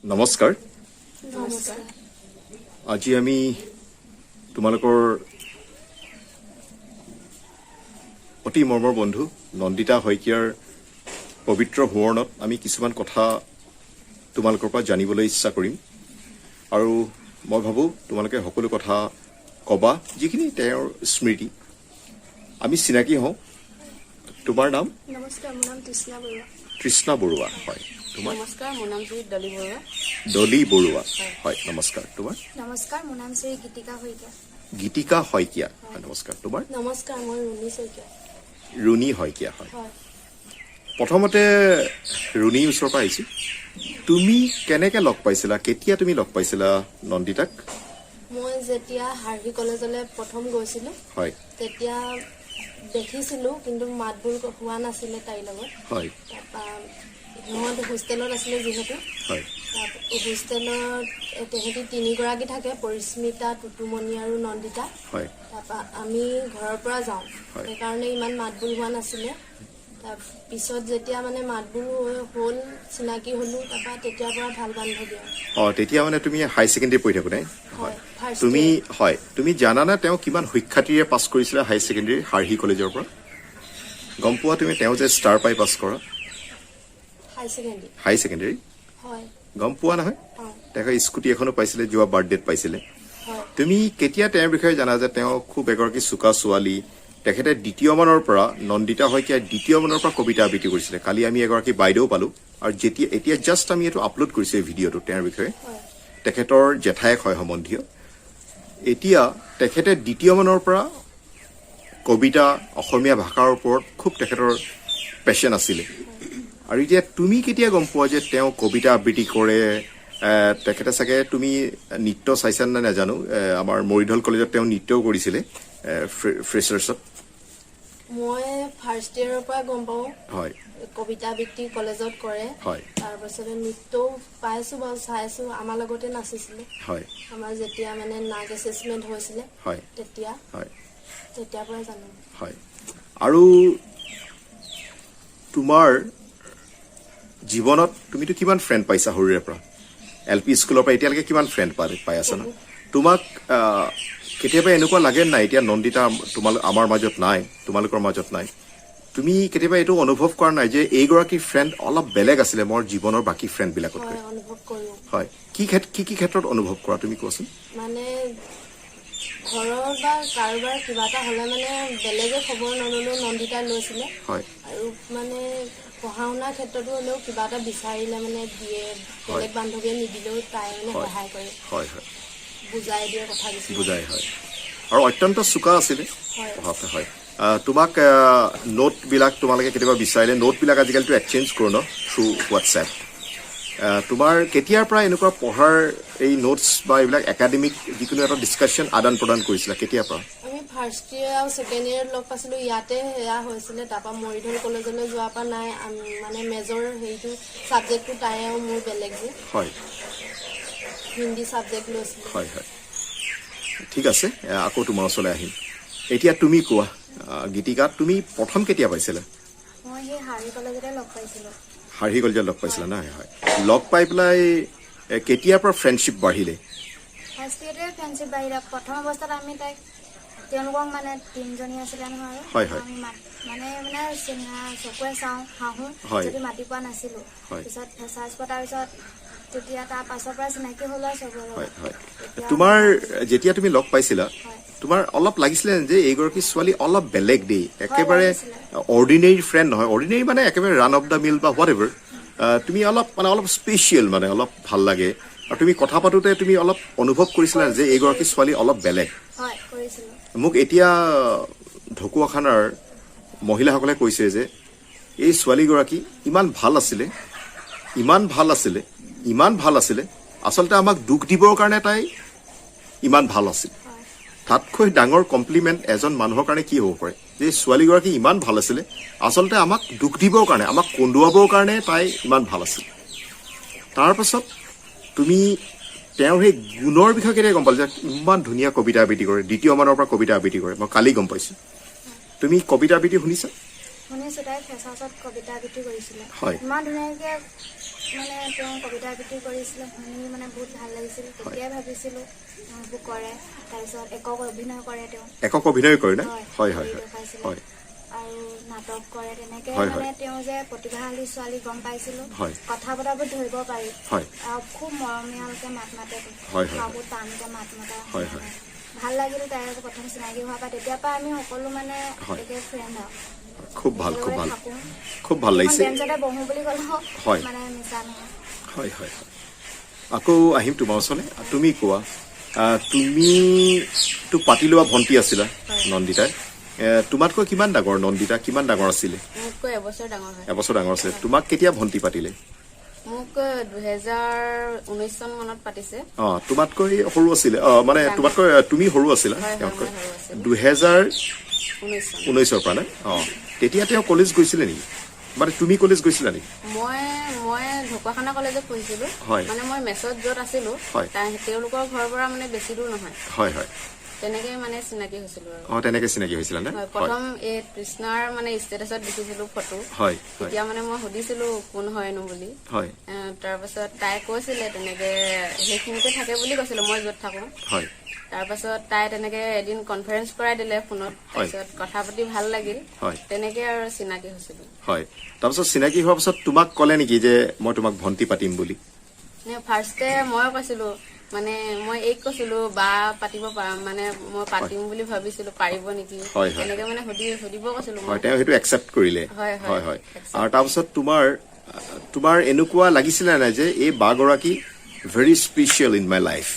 নমস্কাৰ নমস্কাৰ আজি আমি তোমালোকৰ অতি মৰমৰ বন্ধু নন্দিতা শইকীয়াৰ পবিত্ৰ সোঁৱৰণত আমি কিছুমান কথা তোমালোকৰ পৰা জানিবলৈ ইচ্ছা কৰিম আৰু মই ভাবোঁ তোমালোকে সকলো কথা ক'বা যিখিনি তেওঁৰ স্মৃতি আমি চিনাকি হওঁ তোমাৰ নাম নমস্কাৰ মোৰ নাম তৃষ্ণা বৰুৱা হয় তোমাৰ নমস্কাৰ মোৰ নাম শ্ৰী ডলি বৰুৱা ডলি বৰুৱা হয় নমস্কাৰ তোমাৰ নমস্কাৰ মোৰ নাম শ্ৰী গীতিকা শইকীয়া হয় নমস্কাৰ তোমাৰ নমস্কাৰ মই ৰুণী শইকীয়া ৰুণী শইকীয়া হয় প্ৰথমতে ৰুণী ওচৰৰ পৰা আহিছোঁ তুমি কেনেকৈ লগ পাইছিলা কেতিয়া তুমি লগ পাইছিলা নন্দিতাক মই যেতিয়া হাৰ্ভি কলেজলৈ প্ৰথম গৈছিলোঁ হয় তেতিয়া দেখিছিলোঁ কিন্তু মাতবোৰ হোৱা নাছিলে তাইৰ লগত হয় তাৰপৰা সিহঁত হোষ্টেলত আছিলে যিহেতু হয় হোষ্টেলত তেহেঁতি তিনিগৰাকী থাকে পৰিস্মিতা টুটুমণি আৰু নন্দিতা হয় তাৰপৰা আমি ঘৰৰ পৰা যাওঁ হয়। সেইকাৰণে ইমান মাতবোৰ হোৱা নাছিলে তাৰপিছত যেতিয়া মানে মাতবোৰ হ'ল চিনাকি হ'লোঁ তাৰপৰা তেতিয়াৰ পৰা ভাল বান্ধৱী অঁ তেতিয়া মানে তুমি হাই ছেকেণ্ডেৰী পঢ়ি থাকোঁতে হয় ফাৰ্ষ্ট তুমি হয় তুমি জানানে তেওঁ কিমান সুখ্যাতিৰে পাছ কৰিছিলে হাই ছেকেণ্ডেৰী হাৰ্হি কলেজৰ পৰা গম পোৱা তুমি তেওঁ যে ষ্টাৰ পাই পাছ কৰা হাই ছেকেণ্ডেৰী হয় গম পোৱা নহয় হয় তেওঁ স্কুটি এখনো পাইছিলে যোৱা বাৰ্থডেত পাইছিলে হয় তুমি কেতিয়া তেওঁৰ বিষয়ে জানা যে তেওঁ খুব এগৰাকী চোকা ছোৱালী তেখেতে দ্বিতীয় মানৰ পৰা নন্দিতা শইকীয়াই দ্বিতীয় মানৰ পৰা কবিতা আবৃত্তি কৰিছিলে কালি আমি এগৰাকী বাইদেউ পালোঁ আৰু যেতিয়া এতিয়া জাষ্ট আমি এইটো আপলোড কৰিছোঁ এই ভিডিঅ'টো তেওঁৰ বিষয়ে হয় তেখেতৰ জেঠায়েক হয় সম্বন্ধীয় এতিয়া তেখেতে দ্বিতীয় মানৰ পৰা কবিতা অসমীয়া ভাষাৰ ওপৰত খুব তেখেতৰ পেশ্যন আছিলে আৰু এতিয়া তুমি কেতিয়া গম পোৱা যে তেওঁ কবিতা আবৃত্তি কৰে তেখেতে চাগে তুমি নৃত্য চাইছানে নাই নাজানো আমাৰ মৰিধল কলেজত তেওঁ নৃত্যও কৰিছিলে ফ্ৰেচাৰ্ছত মই ফাৰ্ষ্ট ইয়েৰৰ পৰা গম পাওঁ হয় কবিতা আবৃত্তি কলেজত কৰে হয় তাৰপাছতে নৃত্যও পাইছোঁ বাৰু চাইছোঁ আমাৰ লগতে নাচিছিলে হয় আমাৰ যেতিয়া মানে নাক এছেচমেণ্ট হৈছিলে হয় তেতিয়া হয় তেতিয়াৰ পৰা জানো হয় আৰু তোমাৰ জীৱনত তুমিতো কিমান ফ্ৰেণ্ড পাইছা সৰুৰে পৰা LP স্কুলৰ পৰা এতিয়ালৈকে কিমান ফ্ৰেণ্ড পাই আছা না তোমাক কেতিয়াবা এনেকুৱা লাগে নাই এতিয়া নন্দিতা আমাৰ মাজত নাই তোমালোকৰ মাজত নাই তুমি কেতিয়াবা এইটো অনুভৱ কৰা নাই যে এইগৰাকী ফ্ৰেণ্ড অলপ বেলেগ আছিলে মোৰ জীৱনৰ বাকী ফ্ৰেণ্ডবিলাকতকৈ হয় অনুভৱ কৰোঁ হয় কি ক্ষেত্ৰত অনুভৱ কৰা তুমি কোৱাচোন মানে ঘৰৰ বা কাৰোবাৰ কিবা এটা হ'লে মানে বেলেগে খবৰ নল'লেও নন্দিতাই লৈছিলে হয় আৰু মানে পঢ়া শুনাৰ ক্ষেত্ৰতো হ'লেও কিবা এটা বিচাৰিলে মানে দিয়ে বেলেগ বান্ধৱীয়ে নিদিলেও তাই মানে সহায় কৰে হয় হয় বুজাই দিয়ে কথা কিছুমান বুজাই হয় আৰু অত্যন্ত চোকা আছিলে হয় পঢ়াতে হয় তোমাক নোটবিলাক তোমালোকে কেতিয়াবা বিচাৰিলে নোটবিলাক আজিকালিতো এক্সচেঞ্জ কৰোঁ ন থ্ৰু হোৱাটছএপ তোমাৰ কেতিয়াৰ পৰা এনেকুৱা পঢ়াৰ এই নোটছ বা এইবিলাক একাডেমিক যিকোনো এটা ডিছকাশ্যন আদান প্ৰদান কৰিছিলা কেতিয়াৰ পৰা আমি ফাৰ্ষ্ট ইয়েৰ আৰু ছেকেণ্ড ইয়েৰত লগ পাইছিলোঁ ইয়াতে সেয়া হৈছিলে তাৰপৰা মৰিধল কলেজলৈ যোৱাৰ পৰা নাই মানে মেজৰ হেৰিটো ছাবজেক্টটো তাই আৰু মোৰ বেলেগ যে হয় হিন্দী ছাবজেক্ট লৈছিলোঁ হয় হয় ঠিক আছে আকৌ তোমাৰ ওচৰলৈ আহিম এতিয়া তুমি কোৱা গীতিকা তুমি প্ৰথম কেতিয়া পাইছিলা মই সেই হাৰ্ভি কলেজতে লগ পাইছিলোঁ হাৰ্হি কলেজত লগ পাইছিলা নাই হয় লগ পাই পেলাই কেতিয়াৰ পৰা ফ্ৰেণ্ডশ্বিপ বাঢ়িলে ফাৰ্ষ্ট ইয়েৰতে ফ্ৰেণ্ডশ্বিপ বাঢ়িলে প্ৰথম অৱস্থাত আমি তাইক তেওঁলোকক মানে তিনিজনী আছিলে নহয় হয় হয় আমি মানে চকুৱে চাওঁ হাঁহো যদি মাতি পোৱা নাছিলোঁ পিছত ফেচাৰ্জ পতাৰ পিছত তেতিয়া তাৰ পাছৰ পৰা চিনাকি হ'ল আৰু চবৰে হয় হয় তোমাৰ যেতিয়া তুমি লগ পাইছিলা তোমাৰ অলপ লাগিছিলে যে এইগৰাকী ছোৱালী অলপ বেলেগ দেই একেবাৰে অৰ্ডিনেৰী ফ্ৰেণ্ড নহয় অৰ্ডিনেৰী মানে একেবাৰে ৰান অফ দ্য মিল বা হোৱাট এভাৰ তুমি অলপ স্পেচিয়েল মানে অলপ ভাল লাগে আৰু তুমি কথা পাতোতে তুমি অলপ অনুভৱ কৰিছিলা যে এইগৰাকী ছোৱালী অলপ বেলেগ হয় কৰিছিলোঁ মোক এতিয়া ঢকুৱাখানাৰ মহিলাসকলে কৈছে যে এই ছোৱালীগৰাকী ইমান ভাল আছিলে আচলতে আমাক দুখ দিবৰ কাৰণে তাই ইমান ভাল আছিল তাতকৈ ডাঙৰ কমপ্লিমেণ্ট এজন মানুহৰ কাৰণে কি হ'ব পাৰে যে ছোৱালীগৰাকী ইমান ভাল আছিলে আচলতে আমাক দুখ দিবৰ কাৰণে আমাক কন্দুৱাবৰ কাৰণে তাই ইমান ভাল আছিল তাৰপাছত তুমি তেওঁৰ সেই গুণৰ বিষয়ে কেতিয়া গম পালা যে ইমান ধুনীয়া কবিতা আবৃত্তি কৰে দ্বিতীয় মানৰ পৰা কবিতা আবৃত্তি কৰে মই কালি গম পাইছোঁ তুমি কবিতা আবৃত্তি শুনিছা শুনিছোঁ তাই ফেচাৰ্ছত কবিতা আবৃত্তি কৰিছিলে হয় ইমান ধুনীয়াকৈ মানে তেওঁ কবিতা আবৃত্তি কৰিছিলে শুনি মানে বহুত ভাল লাগিছিল তেতিয়াই ভাবিছিলোঁ এইবোৰ কৰে তাৰপিছত একক অভিনয় কৰে তেওঁ একক অভিনয় কৰে না হয় হয় হয় দেখাইছিলে হয় আৰু নাটক কৰে তেনেকে হয়, মানে হয়। তেওঁ যে প্ৰতিভাশালী ছোৱালী গম পাইছিলোঁ হয়। কথা বতৰাবোৰ ধৰিব পাৰি হয় আৰু খুব মৰমীয়ালকে মাত মাতে হয়, হয়। বহুত টানকে মাত মতা হয়, হয়। ভাল লাগিল তাইৰ প্ৰথম চিনাকি হোৱাৰ পৰা তেতিয়াৰ পৰা আমি সকলো মানে হয়। একে ফ্ৰেণ্ড আৰু খুব ভাল খুব একেলগে ভাল থাকোঁ। খুব ভাল লাগিছে এখন বেঞ্চতে বহো বুলি ক'লেও হয়। মানে মিছা নহয় হয় হয় হয় আকৌ আহিম তোমাৰ ওচৰলৈ তুমি কোৱা তুমিতো পাতি লোৱা ভণ্টি আছিলা নন্দিতাই তোমাতকৈ কিমান ডাঙৰ নন্দিতা কিমান ডাঙৰ আছিলে মোতকৈ এবছৰ ডাঙৰ হয় এবছৰ ডাঙৰ আছিলে তোমাক কেতিয়া ভণ্টি পাতিলে মোক 2019 চন মানত পাতিছে তোমাতকৈ সৰু আছিলে মানে তোমাতকৈ তুমি সৰু আছিলা হয়, তেওঁতকৈ মই সৰু আছিলোঁ। 2019 পৰা নে তেতিয়া তেওঁ কলেজ গৈছিলে নেকি মানে তুমি কলেজ গৈছিলা নেকি মই ঢকুৱাখানা কলেজত পঢ়িছিলোঁ হয়। মানে মই মেছত য'ত আছিলোঁ হয়। তেওঁলোকৰ ঘৰৰ পৰা মানে বেছি দূৰ নহয় হয় হয় তেনেকে মানে চিনাকি হৈছিলোঁ আৰু তেনেকে চিনাকি হৈছিলা নে হয়, প্ৰথম এই কৃষ্ণাৰ মানে ষ্টেটাছত দেখিছিলোঁ ফটো হয় হয় তেতিয়া মানে মই সুধিছিলোঁ কোন হয়নো বুলি হয় তাৰপাছত তাই কৈছিলে তেনেকে সেইখিনিতে থাকে বুলি কৈছিলে মই য'ত থাকোঁ হয় তাৰপাছত তাই তেনেকে এদিন কনফাৰেন্স কৰাই দিলে ফোনত তাৰপিছত কথা পাতি ভাল লাগিল হয়। তেনেকে আৰু চিনাকি হৈছিলোঁ হয় তাৰপিছত চিনাকি হোৱাৰ পিছত তোমাক ক'লে নেকি যে মই তোমাক ভণ্টি পাতিম বুলি ফাৰ্ষ্টে মই কৈছিলোঁ মানে মই এইক কৈছিলোঁ বা পাতিব মানে মই পাতিম বুলি ভাবিছিলোঁ পাৰিব নেকি হয়, হয়। তেনেকে মানে সুধিব কৈছিলোঁ হয় মই তেওঁ সেইটো একচেপ্ট কৰিলে হয়, হয়। হয় হয় আৰু তাৰপিছত তোমাৰ এনেকুৱা লাগিছিলে নাই যে এই বাগৰাকী very special in my life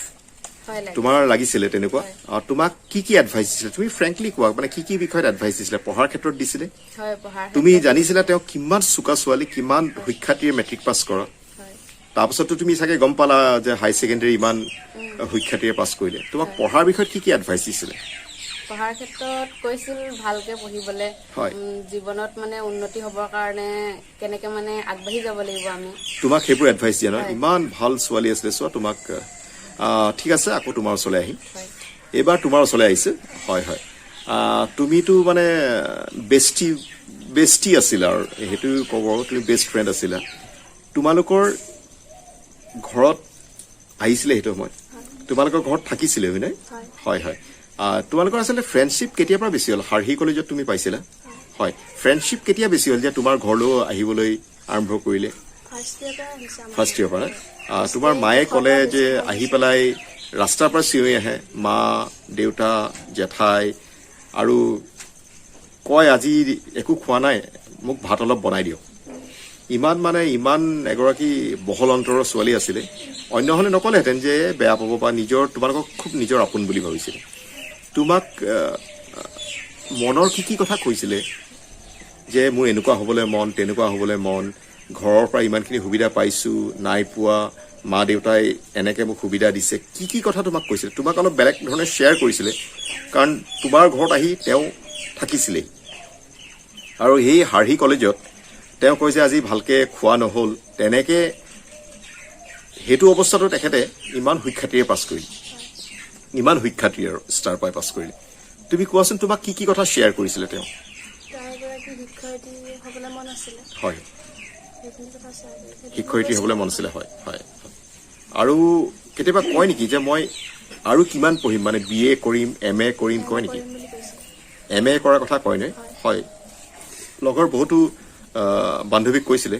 হয় লাগে তোমাৰ লাগিছিলে তেনেকুৱা তোমাক কি এডভাইচ দিছিলে তুমি ফ্ৰেংকলি কোৱা মানে কি বিষয়ত এডভাইচ দিছিলে পঢ়াৰ ক্ষেত্ৰত দিছিলে হয় পঢ়াৰ তুমি ক্ষেত্ৰত জানিছিলা তেওঁ কিমান চোকা ছোৱালী কিমান সুখ্যাতিৰে মেট্ৰিক পাছ কৰা হয় তাৰপিছতো তুমি চাগে গম পালা যে হাই ছেকেণ্ডেৰী ইমান সুখ্যাতিৰে পাছ কৰিলে তোমাক পঢ়াৰ বিষয়ত কি এডভাইচ দিছিলে পঢ়াৰ ক্ষেত্ৰত কৈছিল ভালকে পঢ়িবলে হয়। জীৱনত মানে উন্নতি হ'বৰ কাৰণে কেনেকে মানে আগবাঢ়ি যাব লাগিব আমি তোমাক সেইবোৰ এডভাইচ দিয়া ন হয়। ইমান ভাল ছোৱালী আছিলে চোৱা তোমাক ঠিক আছে আকৌ তোমাৰ ওচৰলৈ আহিম হয় এইবাৰ তোমাৰ ওচৰলৈ আহিছে হয় হয় তুমিতো মানে বেষ্টি আছিলা আৰু সেইটো ক'ব তুমি বেষ্ট ফ্ৰেণ্ড আছিলা তোমালোকৰ ঘৰত আহিছিলে সেইটো সময়ত তোমালোকৰ ঘৰত থাকিছিলে হয়নে হয় হয় তোমালোকৰ আচলতে ফ্ৰেণ্ডশ্বিপ কেতিয়াৰ পৰা বেছি হ'ল হাৰহি কলেজত তুমি পাইছিলা হয় ফ্ৰেণ্ডশ্বিপ কেতিয়া বেছি হ'ল যে তোমাৰ ঘৰলৈ আহিবলৈ আৰম্ভ কৰিলে ফাৰ্ষ্ট ইয়েৰ পৰা তোমাৰ মায়ে ক'লে যে আহি পেলাই ৰাস্তাৰ পৰা চিঞৰি আহে মা দেউতা জেঠাই আৰু কয় আজি একো খোৱা নাই মোক ভাত অলপ বনাই দিয়ক ইমান এগৰাকী বহল অন্তৰৰ ছোৱালী আছিলে অন্য হলে নকলেহেঁতেন যে বেয়া পাব বা তোমালোকক খুব নিজৰ আপোন বুলি ভাবিছিলে তোমাক মনৰ কি কথা কৈছিলে যে মোৰ এনেকুৱা হ'বলৈ মন তেনেকুৱা হ'বলৈ মন ঘৰৰ পৰা ইমানখিনি সুবিধা পাইছো নাই পোৱা মা দেউতাই এনেকে মোক সুবিধা দিছে কি কথা তোমাক কৈছিলে তোমাক অলপ বেলেগ ধৰণে শ্বেয়াৰ কৰিছিলে কাৰণ তোমাৰ ঘৰত আহি তেওঁ থাকিছিলে আৰু সেই হাৰহি কলেজত তেওঁ কয় যে আজি ভালকে খোৱা নহ'ল তেনেকে সেইটো অৱস্থাতো তেখেতে ইমান সুখ্যাতিৰে পাছ কৰিলে ইমান সুখ্যাতি আৰু ষ্টাৰ পাই পাছ কৰিলে তুমি কোৱাচোন তোমাক কি কথা শ্বেয়াৰ কৰিছিলে তেওঁ হয় শিক্ষয়িত্ৰী হ'বলৈ মন আছিলে হয় হয় আৰু কেতিয়াবা কয় নেকি যে মই আৰু কিমান পঢ়িম মানে BA কৰিম MA কৰিম কয় নেকি MA কৰাৰ কথা কয় নে হয় লগৰ বহুতো বান্ধৱীক কৈছিলে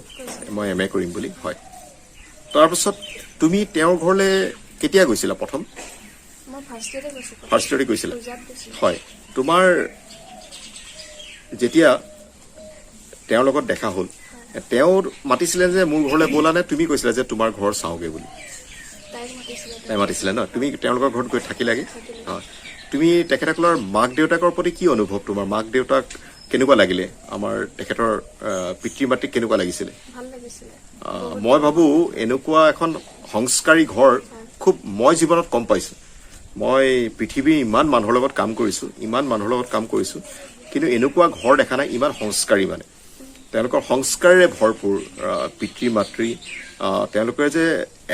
মই MA কৰিম বুলি হয় তাৰপিছত তুমি তেওঁৰ ঘৰলৈ কেতিয়া গৈছিলা প্ৰথম ফাৰ্ষ্ট ইয়েৰতে গৈছিলা হয় তোমাৰ যেতিয়া তেওঁৰ লগত দেখা হ'ল তেওঁ মাতিছিলে যে মোৰ ঘৰলৈ ব'লা নে তুমি কৈছিলা যে তোমাৰ ঘৰ চাওঁগে বুলি তাই মাতিছিলে ন তুমি তেওঁলোকৰ ঘৰত গৈ থাকিলাগে হয় তুমি তেখেতসকলৰ মাক দেউতাকৰ প্ৰতি কি অনুভৱ তোমাৰ মাক দেউতাক কেনেকুৱা লাগিলে আমাৰ তেখেতৰ পিতৃ মাতৃক কেনেকুৱা লাগিছিলে মই ভাবো এনেকুৱা এখন সংস্কাৰী ঘৰ খুব মই জীৱনত কম পাইছো মই পৃথিৱীৰ ইমান মানুহৰ লগত কাম কৰিছো কিন্তু এনেকুৱা ঘৰ দেখা নাই ইমান সংস্কাৰী মানে তেওঁলোকৰ সংস্কাৰেৰে ভৰপূৰ পিতৃ মাতৃ তেওঁলোকে যে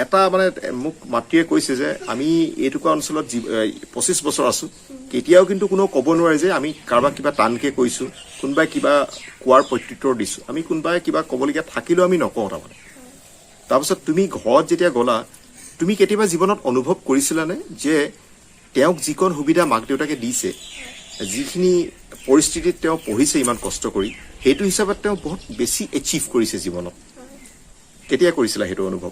এটা মানে মোক মাতৃয়ে কৈছে যে আমি এইটুকুৰা অঞ্চলত 25 বছৰ আছো কেতিয়াও কিন্তু কোনো ক'ব নোৱাৰে যে আমি কাৰোবাক কিবা টানকে কৈছো কোনোবাই কিবা কোৱাৰ প্ৰত্যুত্তৰ দিছো আমি কোনোবাই কিবা ক'বলগীয়া থাকিলেও আমি নকওঁ তাৰমানে তাৰপিছত তুমি ঘৰত যেতিয়া গ'লা তুমি কেতিয়াবা জীৱনত অনুভৱ কৰিছিলানে যে তেওঁক যিকণ সুবিধা মাক দেউতাকে দিছে যিখিনি পৰিস্থিতিত তেওঁ পঢ়িছে ইমান কষ্ট কৰি সেইটো হিচাপত তেওঁ বহুত বেছি এচিভ কৰিছে জীৱনত কেতিয়া কৰিছিলা সেইটো অনুভৱ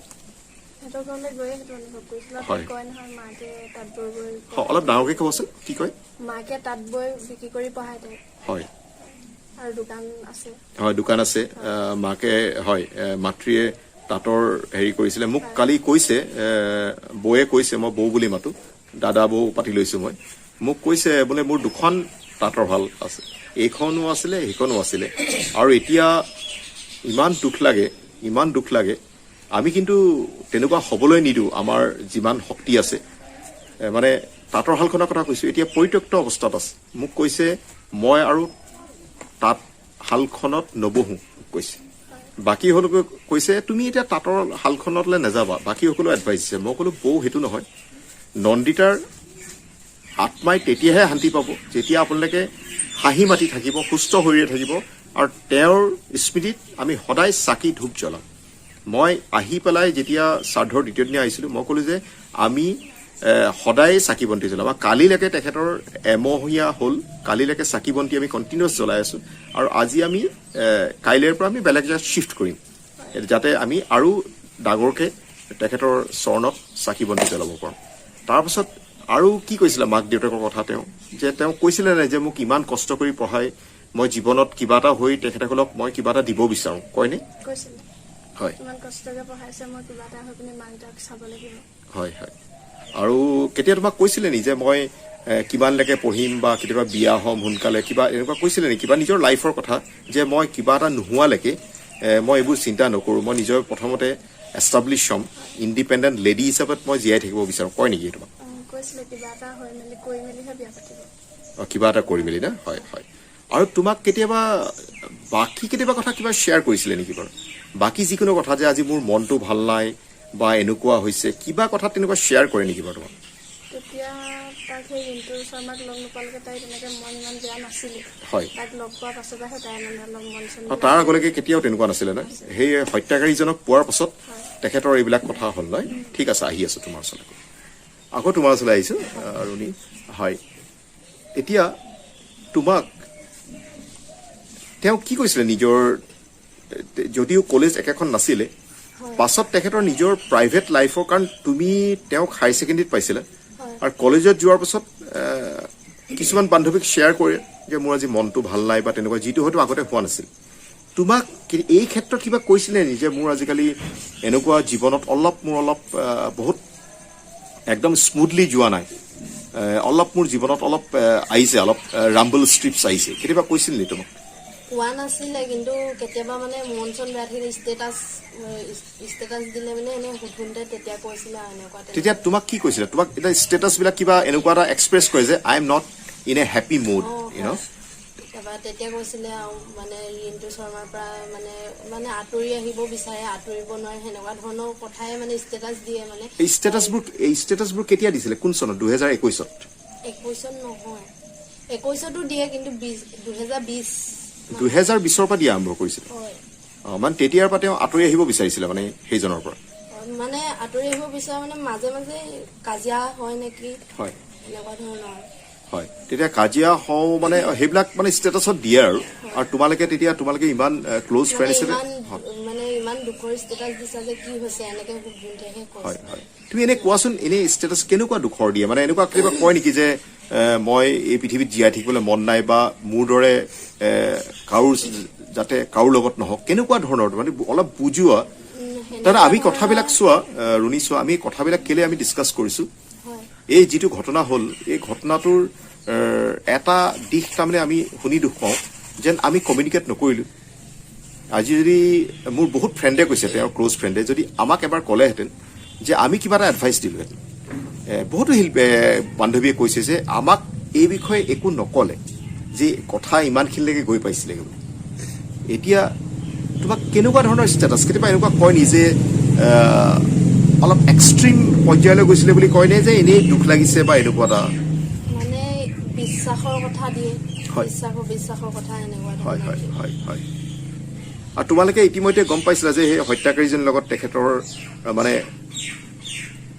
সিহঁতৰ ঘৰলৈ গৈয়ে সেইটো অনুভৱ কৰিছিলোঁ হয়। কয় নহয় মাকে তাঁত বৈ বৈ অলপ ডাঙৰকৈ ক'বচোন কি কয় মাকে তাঁত বৈ বিক্ৰী কৰি পঢ়াই তাইক হয় আৰু দোকান আছে হয় দোকান আছে মাকে হয় মাতৃয়ে তাঁতৰ হেৰি কৰিছিলে মোক কালি কৈছে বৌয়ে কৈছে মই বৌ বুলি মাতো দাদা বৌ পাতি লৈছো মই মোক কৈছে বোলে মোৰ দুখন তাঁতৰ ভাল আছে এইখনো আছিলে সেইখনো আছিলে আৰু এতিয়া ইমান দুখ লাগে আমি কিন্তু তেনেকুৱা হ'বলৈ নিদিওঁ আমাৰ যিমান শক্তি আছে মানে তাঁতৰ শালখনৰ কথা কৈছো এতিয়া পৰিত্যক্ত অৱস্থাত আছে মোক কৈছে মই আৰু তাঁত শালখনত নবহো কৈছে বাকী সকলোকে কৈছে তুমি এতিয়া তাঁতৰ শালখনলৈ নাযাবা বাকী সকলো এডভাইচ দিছে মই ক'লো বৌ সেইটো নহয় নন্দিতাৰ আত্মাই তেতিয়াহে শান্তি পাব যেতিয়া আপোনালোকে হাঁহি মাতি থাকিব সুস্থ শৰীৰে থাকিব আৰু তেওঁৰ স্মৃতিত আমি সদায় চাকি ধূপ জ্বলাম মই আহি পেলাই যেতিয়া শ্ৰাদ্ধৰ দ্বিতীয় দিনা আহিছিলোঁ মই ক'লো যে আমি সদায় চাকি বন্তি জ্বলাম আৰু কালিলৈকে তেখেতৰ এমহীয়া হ'ল কালিলৈকে চাকি বন্তি আমি কণ্টিনিউৱাছ জ্বলাই আছোঁ আৰু আজি আমি কাইলৈৰ পৰা আমি বেলেগ জেগাত শ্বিফ্ট কৰিম যাতে আমি আৰু ডাঙৰকৈ তেখেতৰ চৰণত চাকি বন্তি জ্বলাব পাৰোঁ তাৰপাছত আৰু কি কৈছিলে মাক দেউতাকৰ কথা তেওঁ কৈছিলে নাই যে মোক ইমান কষ্ট কৰি পঢ়াই মই জীৱনত কিবা এটা হৈ তেখেতসকলক মই কিবা এটা দিব বিচাৰোঁ কয়নে কৈছিলে হয় ইমান কষ্টকে পঢ়াইছে মই কিবা এটা হৈ পিনে মাক দেউতাক চাব লাগিব হয় হয় আৰু কেতিয়া তোমাক কৈছিলে নি যে মই কিমানলৈকে পঢ়িম বা কেতিয়াবা বিয়া হ'ম সোনকালে কিবা এনেকুৱা কৈছিলে নি কিবা নিজৰ লাইফৰ কথা যে মই কিবা এটা নোহোৱালৈকে মই এইবোৰ চিন্তা নকৰোঁ মই নিজৰ প্ৰথমতে এষ্টাব্লিছ হ'ম ইণ্ডিপেণ্ডেণ্ট লেডি হিচাপত মই জীয়াই থাকিব বিচাৰোঁ কয় নেকি তোমাক কৈছিলে কিবা এটা হৈ মেলি কৰি মেলিহে বিয়া পাতিব কিবা এটা কৰি মেলি না হয় হয় আৰু তোমাক কেতিয়াবা বাকী কেতিয়াবা কথা কিবা শ্বেয়াৰ কৰিছিলে নেকি বাৰু বাকী যিকোনো কথা যে আজি মোৰ মনটো ভাল নাই বা এনেকুৱা হৈছে কিবা কথা তেনেকুৱা শ্বেয়াৰ কৰে নেকি বাৰু তোমাক তেতিয়া তাক সেই ৰিণ্টু শৰ্মাক লগ নোপোৱালৈকে তাই তেনেকে মন ইমান বেয়া নাছিলে হয় তাক লগ পোৱাৰ পাছতহে তাই মানে অলপ মন চন আৰু তাৰ আগলৈকে কেতিয়াও তেনেকুৱা নাছিলে না সেই হত্যাকাৰীজনক পোৱাৰ পাছত তেখেতৰ এইবিলাক কথা হ'ল নহয় ঠিক আছে আহি আছো তোমাৰ ওচৰলৈ আকৌ তোমাৰ ওচৰলৈ আহিছো ৰুণী হয় এতিয়া তোমাক তেওঁ কি কৈছিলে নিজৰ যদিও কলেজ একেখন নাছিলে পাছত তেখেতৰ নিজৰ প্ৰাইভেট লাইফৰ কাৰণ তুমি তেওঁক হায়াৰ ছেকেণ্ডেৰীত পাইছিলা আৰু কলেজত যোৱাৰ পাছত কিছুমান বান্ধৱীক শ্বেয়াৰ কৰে যে মোৰ আজি মনটো ভাল নাই বা তেনেকুৱা যিটো হয়তো আগতে হোৱা নাছিল তোমাক এই ক্ষেত্ৰত কিবা কৈছিলে নি যে মোৰ আজিকালি এনেকুৱা জীৱনত মোৰ অলপ বহুত একদম স্মুথলি যোৱা নাই অলপ মোৰ জীৱনত অলপ আহিছে অলপ ৰাম্বল ষ্ট্ৰিপছ আহিছে কেতিয়াবা কৈছিল নি তোমাক কোৱা নাছিলে কিন্তু কেতিয়াবা মানে মন চন বেয়া থাকিলে ষ্টেটাছ দিলে মানে এনে সুধোঁতে তেতিয়া কৈছিলে এনেকুৱা তেতিয়া তোমাক কি কৈছিলে তোমাক এতিয়া ষ্টেটাছবিলাক কিবা এনেকুৱা এটা এক্সপ্ৰেছ কৰে যে I am not in a happy mood তেতিয়া কৈছিলে মানে ৰিণ্টু শৰ্মাৰ পৰা মানে আঁতৰি আহিব বিচাৰে আঁতৰিব নোৱাৰে সেনেকুৱা ধৰণৰ কথাই মানে ষ্টেটাছ দিয়ে মানে এই ষ্টেটাছবোৰ কেতিয়া দিছিলে কোন চনত 2021 21 নহয় 21তো দিয়ে কিন্তু 2020 পৰা দিয়া আৰম্ভ কৰিছিলে মানে তেতিয়াৰ পৰা তেওঁ আঁতৰি আহিব বিচাৰিছিলে মানে সেইজনৰ পৰা মানে আঁতৰি আহিব বিচাৰে মানে মাজে মাজে কাজিয়া হয় নেকি হয় এনেকুৱা ধৰণৰ হয় তেতিয়া কাজিয়া হওঁ মানে সেইবিলাক মানে ষ্টেটাছত দিয়ে আৰু তোমালোকে ইমান ক্ল'জ ফ্ৰেণ্ড আছিলে মানে ইমান দুখৰ ষ্টেটাছ দিছা যে কি হৈছে এনেকে সুধোঁতেহে হয় হয় তুমি এনে কোৱাচোন এনে ষ্টেটাছ কেনেকুৱা দুখৰ দিয়ে মানে এনেকুৱা কিবা কয় নেকি যে মই এই পৃথিৱীত জীয়াই থাকিবলৈ মন নাই বা মোৰ দৰে যাতে কাৰো লগত নহওক কেনেকুৱা ধৰণৰ মানে অলপ বুজোৱা তাৰমানে আমি কথাবিলাক চোৱা ৰুণী চোৱা আমি কথাবিলাক কেলে আমি ডিছকাছ কৰিছো এই যিটো ঘটনা হ'ল এই ঘটনাটোৰ এটা দিশ তাৰমানে আমি শুনি দুখ পাওঁ যেন আমি কমিউনিকেট নকৰিলোঁ আজি যদি মোৰ বহুত ফ্ৰেণ্ডে কৈছে তেওঁৰ ক্ল'জ ফ্ৰেণ্ডে যদি আমাক এবাৰ ক'লেহেঁতেন যে আমি কিবা এটা এডভাইচ দিলোঁহেঁতেন বহুতো বান্ধৱীয়ে কৈছে যে আমাক এই বিষয়ে একো নক'লে যে কথা ইমানখিনিলৈকে গৈ পাইছিলে এতিয়া তোমাক কেনেকুৱা ধৰণৰ ষ্টেটাছ কেতিয়াবা এনেকুৱা কয় নি যে অলপ এক্সট্ৰিম পৰ্যায়লৈ গৈছিলে বুলি কয় নে যে এনেই দুখ লাগিছে বা এনেকুৱা এটা মানে বিশ্বাসৰ কথা দিয়ে হয় বিশ্বাসৰ কথা এনেকুৱা হয় হয় হয় হয় আৰু তোমালোকে ইতিমধ্যে গম পাইছিলা যে সেই হত্যাকাৰীজনৰ লগত তেখেতৰ মানে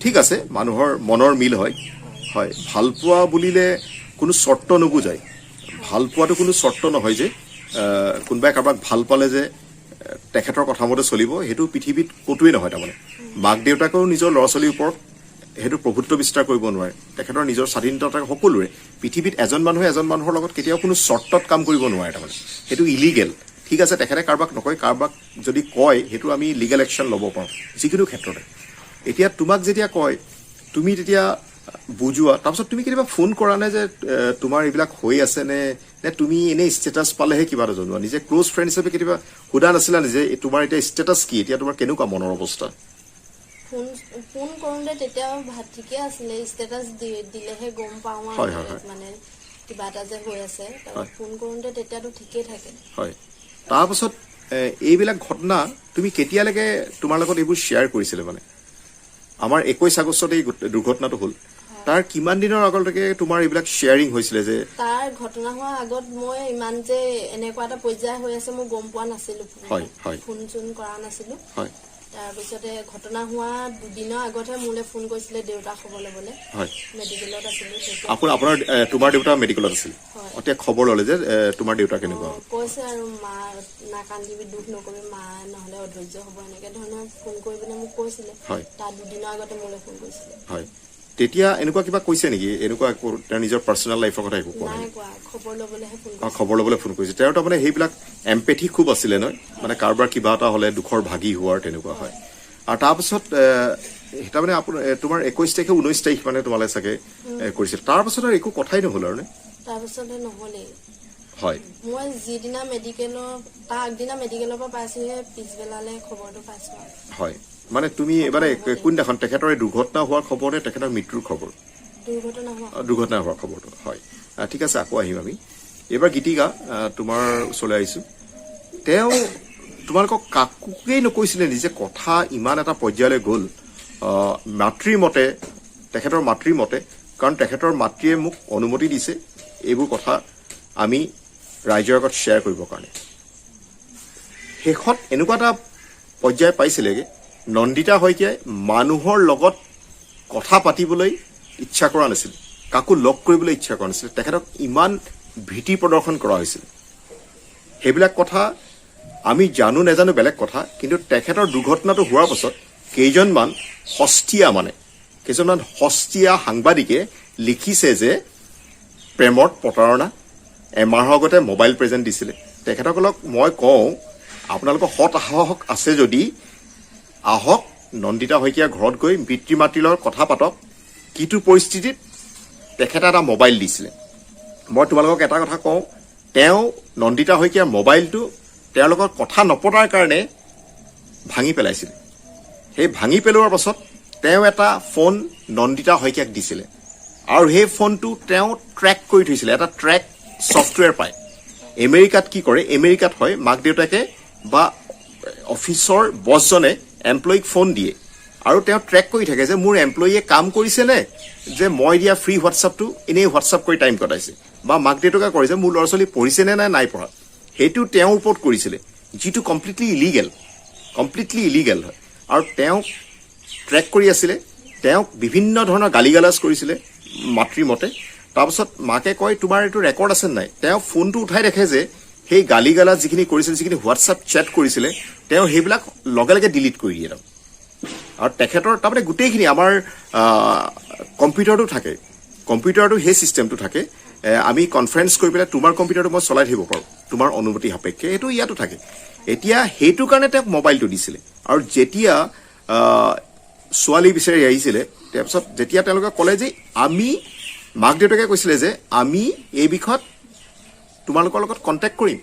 ঠিক আছে মানুহৰ মনৰ মিল হয় হয় ভাল পোৱা বুলিলে কোনো চৰ্ত নুবুজায় ভাল পোৱাটো কোনো চৰ্ত নহয় যে কোনোবাই কাৰোবাক ভাল পালে যে তেখেতৰ কথা মতে চলিব সেইটো পৃথিৱীত ক'তোৱে নহয় তাৰমানে মাক দেউতাকেও নিজৰ ল'ৰা ছোৱালীৰ ওপৰত সেইটো প্ৰভুত্ব বিস্তাৰ কৰিব নোৱাৰে তেখেতৰ নিজৰ স্বাধীনতা সকলোৰে পৃথিৱীত এজন মানুহে এজন মানুহৰ লগত কেতিয়াও কোনো চৰ্তত কাম কৰিব নোৱাৰে তাৰমানে সেইটো ইলিগেল ঠিক আছে তেখেতে কাৰোবাক নকয় কাৰোবাক যদি কয় সেইটো আমি লিগেল একশ্যন ল'ব পাৰোঁ যিকোনো ক্ষেত্ৰতে এতিয়া তোমাক যেতিয়া কয় তুমি তেতিয়া বুজোৱা তাৰপিছত তুমি কেতিয়াবা ফোন কৰা নে যে তোমাৰ এইবিলাক হৈ আছে নে তুমি এনেই ষ্টেটাছ পালেহে কিবা এটা জনোৱা নিজে ক্ল'জ ফ্ৰেণ্ড হিচাপে কেতিয়াবা সোধা নাছিলা নে যে তোমাৰ এতিয়া ষ্টেটাছ কি এতিয়া তোমাৰ কেনেকুৱা মনৰ অৱস্থা ফোন কৰোঁতে তেতিয়া ঠিকে আছিলে ষ্টেটাছ দিলেহে গম পাওঁ হয়, আৰু হয়, হয়। মানে কিবা এটা যে হৈ আছে হয়। ফোন কৰোঁতে তেতিয়াতো ঠিকেই থাকে হয় তাৰপাছত এইবিলাক ঘটনা তুমি কেতিয়ালৈকে তোমাৰ লগত এইবোৰ শ্বেয়াৰ কৰিছিলে মানে আমাৰ 21 আগষ্টত এই দুৰ্ঘটনাটো হ'ল তাৰ কিমান দিনৰ আগলৈকে তোমাৰ এইবিলাক শ্বেয়াৰিং হৈছিলে যে তাৰ ঘটনা হোৱাৰ আগত মই ইমান যে এনেকুৱা এটা পৰ্যায় হৈ আছে মই গম পোৱা নাছিলো হয়, হয়। ফোন চোন কৰা নাছিলো হয় তাৰপিছতে ঘটনা হোৱা দুদিনৰ আগতহে মোলৈ ফোন কৰিছিলে দেউতাক খবৰ ল'বলৈ হয় মেডিকেলত আছিলো তেতিয়া আপোনাৰ তোমাৰ দেউতা মেডিকেলত আছিল হয়। এতিয়া খবৰ ল'লে যে তোমাৰ দেউতা কেনেকুৱা হ'ল কৈছে আৰু মা নাকান্দিবি দুখ নকৰিবি মা নহ'লে অধৈৰ্য হ'ব এনেকে ধৰণৰ ফোন কৰি পিনে মোক কৈছিলে হয়। তাৰ দুদিনৰ আগতে মোলৈ ফোন কৰিছিলে হয় তেতিয়া এনেকুৱা কিবা কৈছে নেকি এনেকুৱা তেওঁৰ নিজৰ পাৰ্চনেল লাইফৰ কথা একো কোৱা নাই নাই কোৱা খবৰ ল'বলৈহে ফোন অ, কৰিছিলে খবৰ ল'বলৈ ফোন কৰিছে তেওঁৰ তাৰমানে সেইবিলাক এম্পেথি খুব আছিলে নহয় মানে কাৰোবাৰ কিবা এটা হ'লে দুখৰ ভাগি হোৱাৰ তেনেকুৱা হয় আৰু তাৰপিছত তাৰমানে আপোনাৰ তোমাৰ 21 তাৰিখে 19 তাৰিখ মানে তোমালে চাগে কৰিছিল তাৰপাছত আৰু একো কথাই নহ'ল আৰু নে তাৰপিছতে নহ'লেই হয় মই যিদিনা মেডিকেলৰ তাৰ আগদিনা মেডিকেলৰ পৰা পাইছোহে পিছবেলালৈ খবৰটো পাইছো আৰু হয় মানে তুমি এবাৰে কোনদিনাখন তেখেতৰ এই দুৰ্ঘটনা হোৱাৰ খবৰ নে তেখেতৰ মৃত্যুৰ খবৰ দুৰ্ঘটনা হোৱা দুৰ্ঘটনা হোৱাৰ খবৰটো হয় ঠিক আছে আকৌ আহিম আমি এইবাৰ গীতিকা তোমাৰ ওচৰলৈ আহিছোঁ তেওঁ তোমালোকক কাকোকেই নকৈছিলে নিজে কথা ইমান এটা পৰ্যায়লৈ গ'ল মাতৃৰ মতে তেখেতৰ মাতৃৰ মতে কাৰণ তেখেতৰ মাতৃয়ে মোক অনুমতি দিছে এইবোৰ কথা আমি ৰাইজৰ আগত শ্বেয়াৰ কৰিবৰ কাৰণে শেষত এনেকুৱা এটা পৰ্যায় পাইছিলেগৈ নন্দিতা শইকীয়াই মানুহৰ লগত কথা পাতিবলৈ ইচ্ছা কৰা নাছিল কাকো লগ কৰিবলৈ ইচ্ছা কৰা নাছিল তেখেতক ইমান ভীতি প্ৰদৰ্শন কৰা হৈছিল সেইবিলাক কথা আমি জানো নেজানো বেলেগ কথা কিন্তু তেখেতৰ দুৰ্ঘটনাটো হোৱাৰ পাছত কেইজনমান সস্তীয়া সাংবাদিকে লিখিছে যে প্ৰেমত প্ৰতাৰণা এমাহৰ আগতে মোবাইল প্ৰেজেণ্ট দিছিলে তেখেতসকলক মই কওঁ আপোনালোকৰ সৎ সাহস আছে যদি আহক নন্দিতা শইকীয়াৰ ঘৰত গৈ পিতৃ মাতৃৰ লগত কথা পাতক কিটো পৰিস্থিতিত তেখেতে এটা মোবাইল দিছিলে মই তোমালোকক এটা কথা কওঁ তেওঁ নন্দিতা শইকীয়াৰ মোবাইলটো তেওঁৰ লগত কথা নপতাৰ কাৰণে ভাঙি পেলাইছিল সেই ভাঙি পেলোৱাৰ পাছত তেওঁ এটা ফোন নন্দিতা শইকীয়াক দিছিলে আৰু সেই ফোনটো তেওঁ ট্ৰেক কৰি থৈছিলে এটা ট্ৰেক ছফ্টৱেৰ পায় আমেৰিকাত কি কৰে আমেৰিকাত হয় মাক দেউতাকে বা অফিচৰ বছজনে এমপ্লয়ীক ফোন দিয়ে আৰু তেওঁ ট্ৰেক কৰি থাকে যে মোৰ এমপ্লয়ীয়ে কাম কৰিছেনে যে মই দিয়া ফ্ৰী হোৱাটছআপটো এনেই হোৱাটছআপ কৰি টাইম কটাইছে বা মাক দেউতাকে কৰে যে মোৰ ল'ৰা ছোৱালী পঢ়িছেনে নাই পঢ়া সেইটো তেওঁৰ ওপৰত কৰিছিলে যিটো কমপ্লিটলি ইলিগেল হয় আৰু তেওঁক ট্ৰেক কৰি আছিলে তেওঁক বিভিন্ন ধৰণৰ গালি গালাজ কৰিছিলে মাতৃৰ মতে তাৰপিছত মাকে কয় তোমাৰ এইটো ৰেকৰ্ড আছে নাই তেওঁ ফোনটো উঠাই দেখে যে সেই গালি গালাজ যিখিনি কৰিছিলে যিখিনি হোৱাটছআপ চেট কৰিছিলে তেওঁ সেইবিলাক লগে লগে ডিলিট কৰি দিয়ে আৰু তেখেতৰ তাৰমানে গোটেইখিনি আমাৰ কম্পিউটাৰটো থাকে কম্পিউটাৰটো সেই ছিষ্টেমটো থাকে আমি কনফাৰেন্স কৰি পেলাই তোমাৰ কম্পিউটাৰটো মই চলাই থাকিব পাৰোঁ তোমাৰ অনুমতি সাপেক্ষে সেইটো ইয়াতো থাকে এতিয়া সেইটো কাৰণে তেওঁক মোবাইলটো দিছিলে আৰু যেতিয়া ছোৱালী বিচাৰি আহিছিলে তাৰপিছত যেতিয়া তেওঁলোকে ক'লে যে আমি মাক দেউতাকে কৈছিলে যে আমি এই বিষয়ত তোমালোকৰ লগত কণ্টেক্ট কৰিম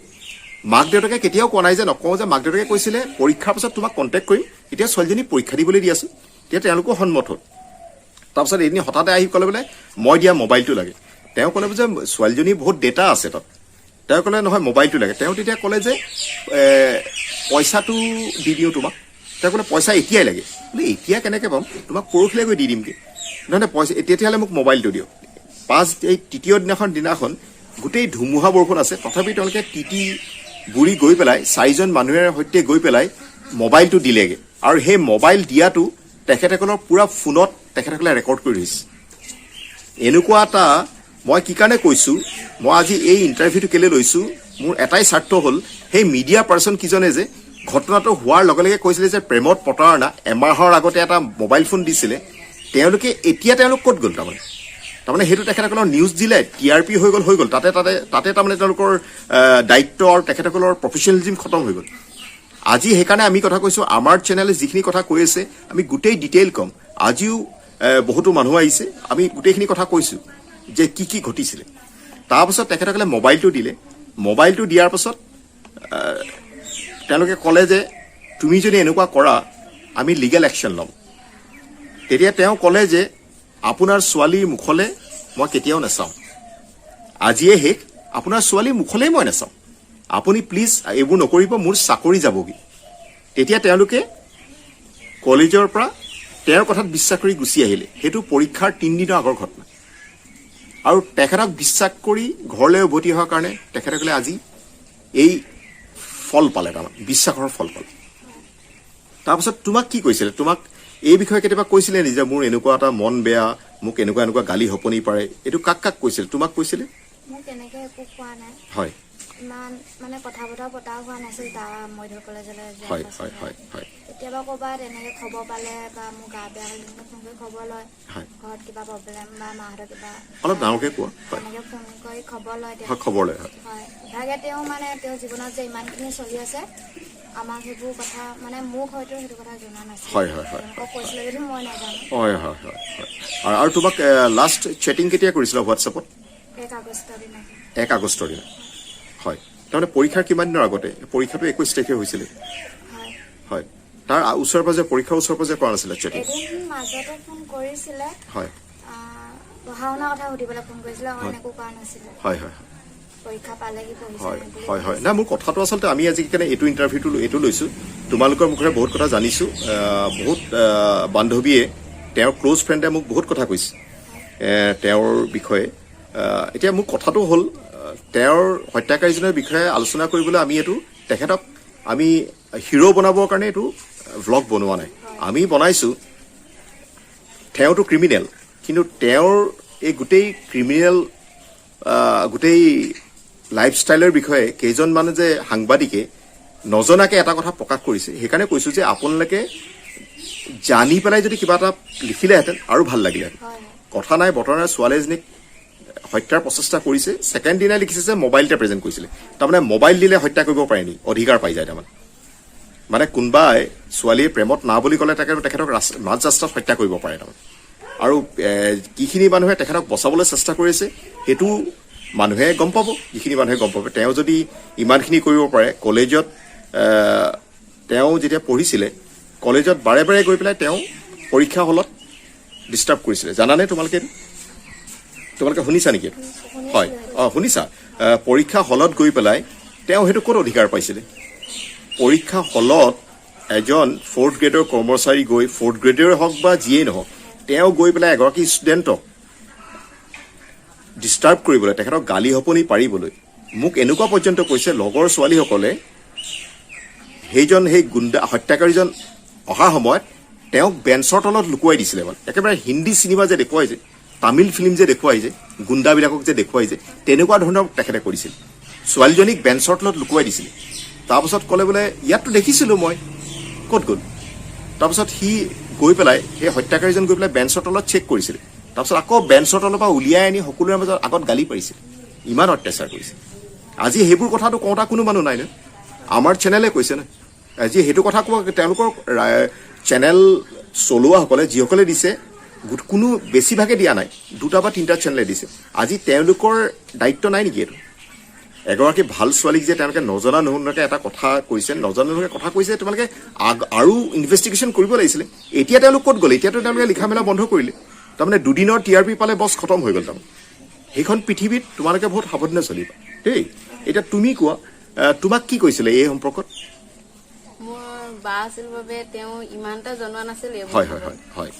মাক দেউতাকে কেতিয়াও কোৱা নাই যে নকওঁ যে মাক দেউতাকে কৈছিলে পৰীক্ষাৰ পাছত তোমাক কণ্টেক্ট কৰিম এতিয়া ছোৱালীজনী পৰীক্ষা দিবলৈ দি আছো তেতিয়া তেওঁলোকো সন্মত হ'ল তাৰপিছত এদিন হঠাতে আহি ক'লে বোলে মই দিয়া মোবাইলটো লাগে তেওঁ ক'লে যে ছোৱালীজনী বহুত ডেটা আছে তাত তেওঁ ক'লে নহয় মোবাইলটো লাগে তেওঁ তেতিয়া ক'লে যে পইচাটো দি দিওঁ তোমাক তেওঁ ক'লে পইচা এতিয়াই লাগে বোলে এতিয়া কেনেকৈ পাম তোমাক পৰহিলৈ গৈ দি দিমগৈ নহয় পইচা তেতিয়াহ'লে মোক মোবাইলটো দিয়ক এই তৃতীয় দিনাখন গোটেই ধুমুহা বৰষুণ আছে তথাপি তেওঁলোকে বুঢ়ী গৈ পেলাই 4জন মানুহৰ সৈতে গৈ পেলাই মোবাইলটো দিলেগে আৰু সেই মোবাইল দিয়াটো তেখেতসকলৰ পুৰা ফোনত তেখেতসকলে ৰেকৰ্ড কৰি দিছে এনেকুৱা এটা মই কি কাৰণে কৈছো মই আজি এই ইণ্টাৰভিউটো কেলে লৈছো মোৰ এটাই স্বাৰ্থ হ'ল সেই মিডিয়া পাৰ্চন কিজনে যে ঘটনাটো হোৱাৰ লগে লগে কৈছিলে যে প্ৰেমত প্ৰতাৰণা এমাহৰ আগতে এটা মোবাইল ফোন দিছিলে তেওঁলোকে এতিয়া তেওঁলোক ক'ত গ'ল তাৰমানে সেইটো তেখেতসকলৰ নিউজ দিলে টিআৰপি হৈ গ'ল তাতে তাৰমানে তেওঁলোকৰ দায়িত্ব আৰু তেখেতসকলৰ প্ৰফেচনেলিজিম খতম হৈ গ'ল আজি সেইকাৰণে আমি কথা কৈছো আমাৰ চেনেলে যিখিনি কথা কৈ আছে আমি গোটেই ডিটেইল কম আজিও বহুতো মানুহ আহিছে আমি গোটেইখিনি কথা কৈছো যে কি ঘটিছিলে তাৰপাছত তেখেতসকলে মোবাইলটো দিলে মোবাইলটো দিয়াৰ পাছত তেওঁলোকে ক'লে যে তুমি যদি এনেকুৱা কৰা আমি লিগেল একশ্যন ল'ম তেতিয়া তেওঁ ক'লে যে আপোনাৰ ছোৱালীৰ মুখলৈ মই কেতিয়াও নাচাওঁ আজিয়ে শেষ আপোনাৰ ছোৱালীৰ মুখলৈ মই নাচাওঁ আপুনি প্লিজ এইবোৰ নকৰিব মোৰ চাকৰি যাবগৈ তেতিয়া তেওঁলোকে কলেজৰ পৰা তেওঁৰ কথাত বিশ্বাস কৰি গুচি আহিলে সেইটো পৰীক্ষাৰ 3 দিনৰ আগৰ ঘটনা আৰু তেখেতক বিশ্বাস কৰি ঘৰলৈ উভতি অহাৰ কাৰণে তেখেতসকলে আজি এই ফল পালে তাৰমানে বিশ্বাসৰ ফল পালে তাৰপিছত তোমাক কি কৈছিলে তোমাক এই বিষয়ে কেতিয়াবা কৈছিলে নিজে মোৰ এনেকুৱা এটা মন বেয়া মোক এনেকুৱা গালি হপনি পাৰে এইটো কাক কৈছিল তোমাক কৈছিলে মোক তেনেকে একো কোৱা নাই হয় ইমান মানে কথা বতৰা পতা হোৱা নাছিল তাৰ মৰিধল কলেজলৈ হয় হয় হয় হয় কেতিয়াবা ক'ৰবাত এনেকে খবৰ পালে বা মোৰ গা বেয়া হ'লে ফোন কৰি খবৰ লয় হয় ঘৰত কিবা প্ৰব্লেম বা মাহঁতৰ কিবা অলপ ডাঙৰকৈ কোৱা হয় এনেকে ফোন কৰি খবৰ লয় হয় খবৰ লয় হয় হয় ইভাগে তেওঁ মানে তেওঁৰ জীৱনত যে ইমানখিনি চলি আছে আমাক সেইবোৰ কথা মানে মোক হয়তো সেইটো কথা জনা নাছিল হয় হয় হয় তেওঁলোকক কৈছিলে যদিও মই নাজানো হয় হয় হয় আৰু তোমাক লাষ্ট চেটিং কেতিয়া কৰিছিলা হোৱাটছএপত 1 আগষ্টৰ দিনা 1 আগষ্টৰ দিনা হয় তাৰমানে পৰীক্ষাৰ কিমান দিনৰ আগতে পৰীক্ষাটো 21 তাৰিখে হৈছিলে হয় হয় তাৰ ওচৰে পাজৰে পৰীক্ষাৰ ওচৰে পাজৰে কৰা নাছিলে চেটিং এদিন মাজতে ফোন কৰিছিলে হয় পঢ়া শুনাৰ কথা সুধিবলৈ ফোন কৰিছিলে একো কোৱা নাছিলে হয় হয় পৰীক্ষা পালে কি পঢ়িছে হয় হয় হয় না মোৰ কথাটো আচলতে আমি আজি কাৰণে এইটো ইণ্টাৰভিউটো এইটো লৈছোঁ তোমালোকৰ মুখেৰে বহুত কথা জানিছোঁ বহুত বান্ধৱীয়ে তেওঁৰ ক্ল'জ ফ্ৰেণ্ডে মোক বহুত কথা কৈছে তেওঁৰ বিষয়ে এতিয়া মোৰ কথাটো হ'ল তেওঁৰ হত্যাকাৰীজনৰ বিষয়ে আলোচনা কৰিবলৈ আমি এইটো তেখেতক আমি হিৰো বনাবৰ কাৰণে এইটো ভ্লগ বনোৱা নাই আমি বনাইছোঁ তেওঁতো ক্ৰিমিনেল কিন্তু তেওঁৰ এই গোটেই ক্ৰিমিনেল গোটেই লাইফষ্টাইলৰ বিষয়ে কেইজনমান যে সাংবাদিকে নজনাকৈ এটা কথা প্ৰকাশ কৰিছে সেইকাৰণে কৈছোঁ যে আপোনালোকে জানি পেলাই যদি কিবা এটা লিখিলেহেঁতেন আৰু ভাল লাগিলেহেঁতেন কথা নাই বতৰা নাই ছোৱালী এজনীক হত্যাৰ প্ৰচেষ্টা কৰিছে ছেকেণ্ড দিনাই লিখিছে যে মোবাইলতে প্ৰেজেণ্ট কৰিছিলে তাৰমানে মোবাইল দিলে হত্যা কৰিব পাৰে নি অধিকাৰ পাই যায় তাৰমানে মানে কোনোবাই ছোৱালীয়ে প্ৰেমত না বুলি ক'লে তেখেতক মাজ ৰাস্তাত হত্যা কৰিব পাৰে তাৰমানে আৰু যিখিনি মানুহে তেখেতক বচাবলৈ চেষ্টা কৰিছে সেইটো মানুহে গম পাব যিখিনি মানুহে গম পাব তেওঁ যদি ইমানখিনি কৰিব পাৰে কলেজত তেওঁ যেতিয়া পঢ়িছিলে কলেজত বাৰে বাৰে গৈ পেলাই তেওঁ পৰীক্ষা হলত ডিষ্টাৰ্ব কৰিছিলে জানানে তোমালোকে শুনিছা নেকি হয় শুনিছা পৰীক্ষা হলত গৈ পেলাই তেওঁ সেইটো ক'ত অধিকাৰ পাইছিলে পৰীক্ষা হলত এজন 4th গ্ৰেডৰ কৰ্মচাৰী গৈ 4th গ্ৰেডৰে হওক বা যিয়েই নহওক তেওঁ গৈ পেলাই এগৰাকী ষ্টুডেণ্টক ডিষ্টাৰ্ব কৰিবলৈ তেখেতক গালি হপনি পাৰিবলৈ মোক এনেকুৱা পৰ্যন্ত কৈছে লগৰ ছোৱালীসকলে সেই গুণ্ডা হত্যাকাৰীজন অহাৰ সময়ত তেওঁক বেঞ্চৰ তলত লুকুৱাই দিছিলে মানে একেবাৰে হিন্দী চিনেমা যে দেখুৱাই যে তামিল ফিল্ম যে দেখুৱাই যে গুণ্ডাবিলাকক যে দেখুৱাই যে তেনেকুৱা ধৰণৰ তেখেতে কৰিছিল ছোৱালীজনীক বেঞ্চৰ তলত লুকুৱাই দিছিলে তাৰপাছত ক'লে বোলে ইয়াততো দেখিছিলোঁ মই ক'ত গ'ল তাৰপাছত সি গৈ পেলাই সেই হত্যাকাৰীজন গৈ পেলাই বেঞ্চৰ তলত চেক কৰিছিলে তাৰপিছত আকৌ বেঞ্চৰ তলৰ পৰা উলিয়াই আনি সকলোৰে মাজত আগত গালি পাৰিছিল ইমান অত্যাচাৰ কৰিছিল আজি সেইবোৰ কথাটো কওঁতা কোনো মানুহ নাই ন আমাৰ চেনেলে কৈছে ন আজি সেইটো কথা কোৱা তেওঁলোকৰ চেনেল চলোৱাসকলে যিসকলে দিছে কোনো বেছিভাগে দিয়া নাই 2টা বা 3টা চেনেলে দিছে আজি তেওঁলোকৰ দায়িত্ব নাই নেকি এইটো এগৰাকী ভাল ছোৱালীক যে তেওঁলোকে নজনা নুশুনাকৈ এটা কথা কৈছে নজনা নুশুনাকৈ কথা কৈছে তোমালোকে আৰু ইনভেষ্টিগেশ্যন কৰিব লাগিছিলে এতিয়া তেওঁলোক ক'ত গ'ল এতিয়াতো তেওঁলোকে লিখা মেলা বন্ধ কৰিলে তাৰমানে 2 দিনৰ টিআৰপি পালে বছ খতম হৈ গ'ল তাৰমানে সেইখন পৃথিৱীত তোমালোকে বহুত সাৱধানে চলিবা দেই এতিয়া তুমি কোৱা তোমাক কি কৈছিলে এই সম্পৰ্কত মোৰ বা আছিল বাবে তেওঁ ইমান এটা জনোৱা নাছিল হয় হয় হয় হয়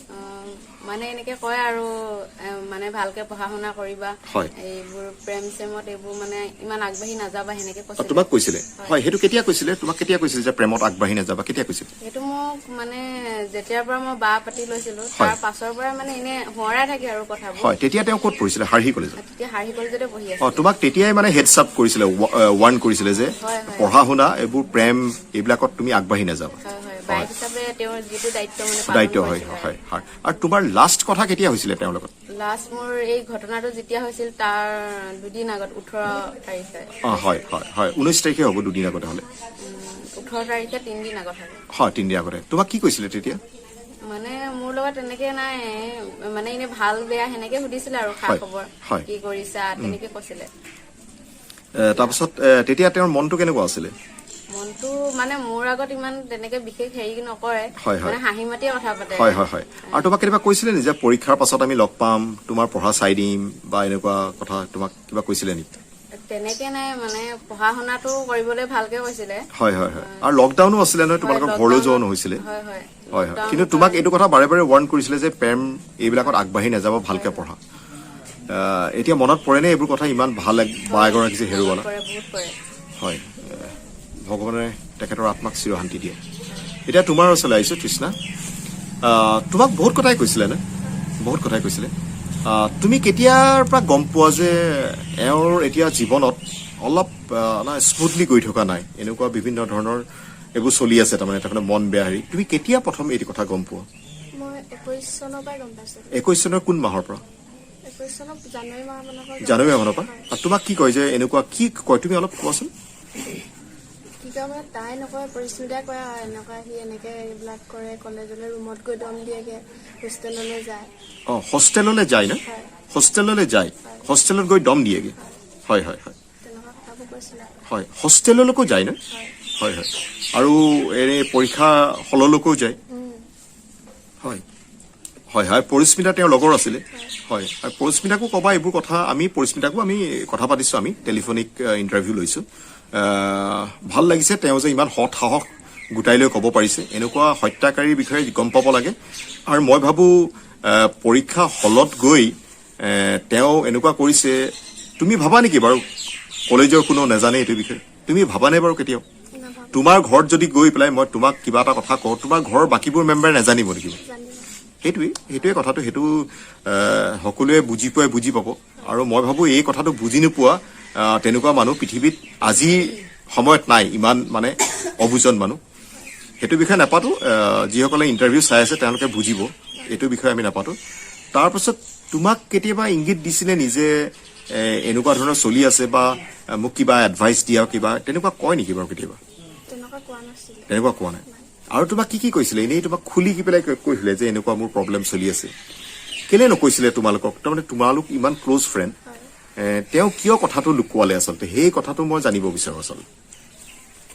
মানে এনেকে কয় আৰু মানে ভালকে পঢ়া শুনা কৰিবা হয়। এইবোৰ প্ৰেম চেমত এইবোৰ মানে ইমান আগবাঢ়ি নাযাবা সেনেকে কৈছিলে তোমাক কৈছিলে হয় সেইটো কেতিয়া কৈছিলে তোমাক কেতিয়া কৈছিলে যে প্ৰেমত আগবাঢ়ি নাযাবা কেতিয়া কৈছিলে সেইটো মোক মানে যেতিয়াৰ পৰা মই বা পাতি লৈছিলো হয়। তাৰ পাছৰ পৰা মানে এনে হোৱাৰাই থাকে আৰু কথাবোৰ হয় তেতিয়া তেওঁ ক'ত পঢ়িছিলে হাৰহি কলেজত তেতিয়া হাৰহি কলেজতে পঢ়ি অ আছে তোমাক তেতিয়াই মানে হেডছ আপ কৰিছিলে ৱাৰ্ণ কৰিছিলে যে হয়। পঢ়া শুনা এইবোৰ প্ৰেম এইবিলাকত তুমি আগবাঢ়ি নাযাবা হয় বাইক হিচাপে তেওঁৰ যিটো দায়িত্ব মানে দায়িত্ব হয় হয় হয় আৰু তোমাৰ লাষ্ট কথা কেতিয়া হৈছিলে তেওঁৰ লগত লাষ্ট মোৰ এই ঘটনাটো যেতিয়া হৈছিল তাৰ দুদিন আগত 18 তাৰিখে অ হয় হয় হয় 19 তাৰিখে হ'ব দুদিন আগতে হ'লে 18 তাৰিখে 3 দিন আগত হ'ব হয় 3 দিন আগতে তোমাক কি কৈছিলে তেতিয়া মানে মোৰ লগত তেনেকে নাই মানে এনে ভাল বেয়া সেনেকে সুধিছিলে আৰু খা হয়, খবৰ হয়। কি কৰিছা তেনেকে কৈছিলে তাৰপিছত তেতিয়া তেওঁৰ মনটো কেনেকুৱা আছিলে মনটো মানে মোৰ আগত ইমান তেনেকে বিশেষ হেৰি নকৰে হয়, হয়। মানে হাঁহি মাতিয়ে কথা পাতে হয় হয় হয় আৰু তোমাক কেতিয়াবা কৈছিলে নি যে পৰীক্ষাৰ পাছত আমি লগ পাম তোমাৰ পঢ়া চাই দিম বা এনেকুৱা কথা তোমাক কিবা কৈছিলে নেকি তেনেকে নাই মানে পঢ়া শুনাটো কৰিবলৈ ভালকে কৈছিলে হয় হয় হয় আৰু লকডাউনো আছিলে নহয় তোমালোকৰ হয়, ঘৰলৈ যোৱা লকডাউনত- নহৈছিলে হয় হয় হয় হয় লকডাউনৰ কিন্তু তোমাক কাৰণে- এইটো কথা বাৰে বাৰে ৱাৰ্ণ কৰিছিলে যে প্ৰেম এইবিলাকত আগবাঢ়ি নাযাব ভালকে পঢ়া এতিয়া মনত পৰেনে এইবোৰ কথা ইমান ভাল বা এগৰাকী যে হেৰুৱালা পৰে বহুত পৰে হয় ভগৱানে তেখেতৰ আত্মাক চিৰশান্তি দিয়ে এতিয়া তোমাৰ ওচৰলৈ আহিছো তৃষ্ণা তোমাক বহুত কথাই কৈছিলে নে বহুত কথাই কৈছিলে তুমি কেতিয়াৰ পৰা গম পোৱা যে এওঁৰ এতিয়া জীৱনত অলপ স্মুথলি গৈ থকা নাই এনেকুৱা বিভিন্ন ধৰণৰ এইবোৰ চলি আছে তাৰমানে তাৰমানে মন বেয়া হেৰি তুমি কেতিয়া প্ৰথম এইটো কথা গম পোৱা মই 21 চনৰ পৰাই গম পাইছোঁ 21 চনৰ কোন মাহৰ পৰা 21 চনৰ জানুৱাৰী মাহমানৰ পৰা জানুৱাৰী মাহৰ পৰা আৰু তোমাক কি কয় যে এনেকুৱা কি কয় তুমি অলপ কোৱাচোন কি কয় মানে তাই নকয় পৰিস্মিতাই কয় আৰু এনেকুৱা সি এনেকে এইবিলাক কৰে কলেজলৈ ৰুমত গৈ দম দিয়েগে হোষ্টেললৈ যায় অ হোষ্টেললৈ যায় ন হয় হোষ্টেললৈ যায় হোষ্টেলত গৈ দম দিয়েগে হয় হয় হয় তেনেকুৱা কথাবোৰ কৈছিলে হয় হোষ্টেললৈকো যায় ন হয় হয় আৰু এনে পৰীক্ষা হললৈকো যায় হয় হয় হয় পৰিস্মিতা তেওঁৰ লগৰ আছিলে হয় আৰু পৰিস্মিতাকো ক'বা এইবোৰ কথা আমি পৰিস্মিতাকো আমি কথা পাতিছোঁ আমি টেলিফোনিক ইণ্টাৰভিউ লৈছোঁ ভাল লাগিছে তেওঁ যে ইমান সৎ সাহস গোটাই লৈ ক'ব পাৰিছে এনেকুৱা হত্যাকাৰীৰ বিষয়ে গম পাব লাগে আৰু মই ভাবোঁ পৰীক্ষা হলত গৈ তেওঁ এনেকুৱা কৰিছে তুমি ভাবা নেকি বাৰু কলেজৰ কোনো নাজানে এইটো বিষয়ে তুমি ভাবানে বাৰু কেতিয়াও তোমাৰ ঘৰত যদি গৈ পেলাই মই তোমাক কিবা এটা কথা কওঁ তোমাৰ ঘৰৰ বাকীবোৰ মেম্বাৰে নাজানিব নেকি সেইটোৱে কথাটো সেইটো সকলোৱে বুজি পাব আৰু মই ভাবোঁ এই কথাটো বুজি নোপোৱা তেনেকুৱা মানুহ পৃথিৱীত আজিৰ সময়ত নাই ইমান মানে অবুজন মানুহ সেইটো বিষয়ে নাপাতো যিসকলে ইণ্টাৰভিউ চাই আছে তেওঁলোকে বুজিব এইটো বিষয়ে আমি নাপাতো তাৰপাছত তোমাক কেতিয়াবা ইংগিত দিছিলে নিজে এনেকুৱা ধৰণৰ চলি আছে বা মোক কিবা এডভাইচ দিয়া কিবা তেনেকুৱা কয় নেকি বাৰু কেতিয়াবা তেনেকুৱা কোৱা নাছিলে তেনেকুৱা কোৱা নাই আৰু তোমাক কি কৈছিলে এনেই তোমাক খুলি কি পেলাই কৈছিলে যে এনেকুৱা মোৰ প্ৰব্লেম চলি আছে কেলে নকৈছিলে তোমালোকক তাৰমানে তোমালোক ইমান ক্ল'জ ফ্ৰেণ্ড তেওঁ কিয় কথাটো লুকুৱালে আচলতে সেই কথাটো মই জানিব বিচাৰোঁ আচলতে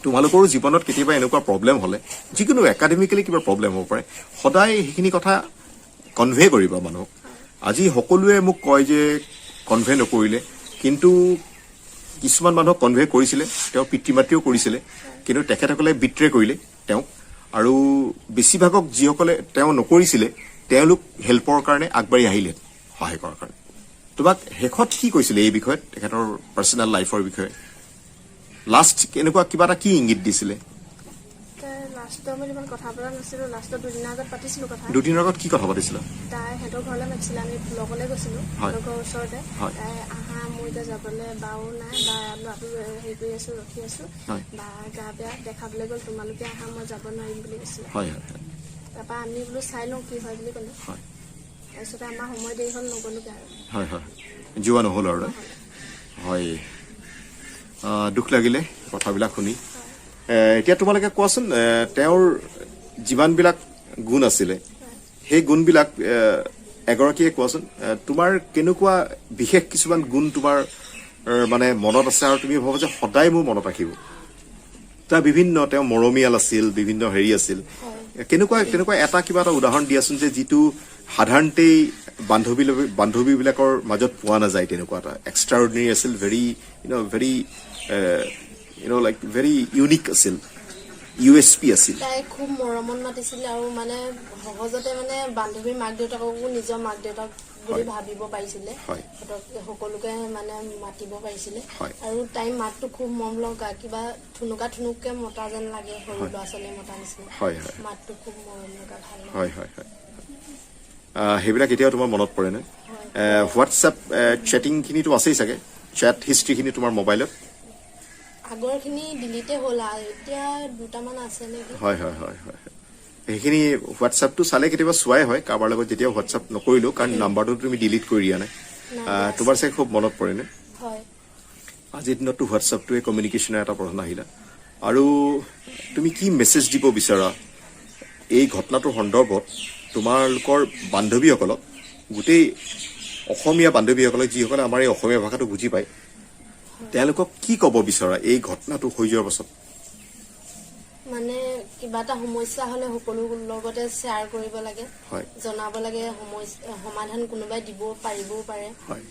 তোমালোকৰো জীৱনত কেতিয়াবা এনেকুৱা প্ৰব্লেম হ'লে যিকোনো একাডেমিকেলি কিবা প্ৰব্লেম হ'ব পাৰে সদায় সেইখিনি কথা কনভে কৰিবা মানুহক আজি সকলোৱে মোক কয় যে কনভে নকৰিলে কিন্তু কিছুমান মানুহক কনভে কৰিছিলে তেওঁৰ পিতৃ মাতৃও কৰিছিলে কিন্তু তেখেতসকলে বিট্ৰে কৰিলে তেওঁক আৰু বেছিভাগক যিসকলে তেওঁ নকৰিছিলে তেওঁলোক হেল্পৰ কাৰণে আগবাঢ়ি আহিলে সহায় কৰাৰ কাৰণে তোমাক শেষত কি কৈছিলে এই বিষয়ত তেখেতৰ পাৰ্চনেল লাইফৰ বিষয়ে লাষ্ট এনেকুৱা কিবা এটা কি ইংগিত দিছিলে লাষ্টত আমি ইমান কথা পতা নাছিলোঁ লাষ্টত দুদিনৰ আগত পাতিছিলোঁ কথা দুদিনৰ আগত কি কথা পাতিছিলা তাই সিহঁতৰ ঘৰলৈ মাতিছিলে আমি লগলৈ গৈছিলোঁ হয়। সিহঁতৰ ঘৰৰ ওচৰতে হয়। তাই আহা মোৰ এতিয়া যাবলৈ বাও নাই বা ল'ৰাটো হেৰি কৰি আছোঁ ৰখি আছোঁ হয়। বা গা বেয়া দেখাবলৈ গ'ল তোমালোকে আহা মই যাব নোৱাৰিম বুলি কৈছিলে হয় হয় তাৰপৰা আমি বোলো চাই লওঁ কি হয় বুলি ক'লোঁ হয় তাৰপিছতে আমাৰ সময় দেৰি হ'ল নগ'লোগৈ আৰু হয় হয় যোৱা নহ'ল আৰু হয় দুখ লাগিলে কথাবিলাক শুনি এতিয়া তোমালোকে কোৱাচোন তেওঁৰ যিমানবিলাক গুণ আছিলে সেই গুণবিলাক এগৰাকীয়ে কোৱাচোন তোমাৰ কেনেকুৱা বিশেষ কিছুমান গুণ তোমাৰ মানে মনত আছে আৰু তুমি ভাবা যে সদায় মোৰ মনত ৰাখিব তাৰ বিভিন্ন তেওঁ মৰমীয়াল আছিল বিভিন্ন হেৰি আছিল কেনেকুৱা এটা কিবা এটা উদাহৰণ দিয়াচোন যে যিটো সাধাৰণতেই বান্ধৱীবিলাকৰ মাজত পোৱা নাযায় তেনেকুৱা এটা এক্সট্ৰা অৰ্ডিনেৰী আছিল ভেৰি লাইক ভেৰি ইউনিক আছিল USP আছিল? তাই খুব মৰমত মাতিছিলে আৰু মানে সহজতে মানে বান্ধৱীৰ মাক দেউতাককো নিজৰ মাক দেউতাক বুলি ভাবিব পাৰিছিলে, হয়। সকলোকে মানে মাতিব পাৰিছিলে হয়। আৰু তাইৰ মাতটো খুব মৰম লগা, কিবা ঠুনুককে মতা যেন লাগে, সৰু ল'ৰা ছোৱালীয়ে মতা নিচিনা। হয় হয় মাতটো খুব মৰম লগা, ভাল লাগে। হয় হয় হয় সেইবিলাক এতিয়াও তোমাৰ মনত পৰে নে? হোৱাটছএপ চেটিংখিনিতো আছেই চাগে, চেট হিষ্ট্ৰীখিনি তোমাৰ মোবাইলত? আগৰখিনি ডিলিটে হ'ল আৰু এতিয়া দুটামান আছে নেকি। হয় হয় হয় হয় সেইখিনি হোৱাটছএপটো চালে কেতিয়াবা চোৱাই হয় কাৰোবাৰ লগত, যেতিয়া হোৱাটছএপ নকৰিলো, কাৰণ নাম্বাৰটো তুমি ডিলিট কৰি দিয়া নাই। তোমাৰ চাগে খুব মনত পৰে নে? হয়। আজিৰ দিনততো হোৱাটছএপটোৱে কমিউনিকেশ্যনৰ এটা প্ৰধান আহিলা। আৰু তুমি কি মেছেজ দিব বিচাৰা এই ঘটনাটোৰ সন্দৰ্ভত তোমালোকৰ বান্ধৱীসকলক, গোটেই অসমীয়া বান্ধৱীসকলক, যিসকলে আমাৰ এই অসমীয়া ভাষাটো বুজি পায়, তেওঁলোকক কি ক'ব বিচৰা এই ঘটনাটো হৈ যোৱাৰ পাছত? মানে কিবা এটা সমস্যা হলে সকলো লগতে শ্বেয়াৰ কৰিব লাগে, হয় জনাব লাগে, সমাধান কোনোবাই দিব পাৰিবও পাৰে, হয়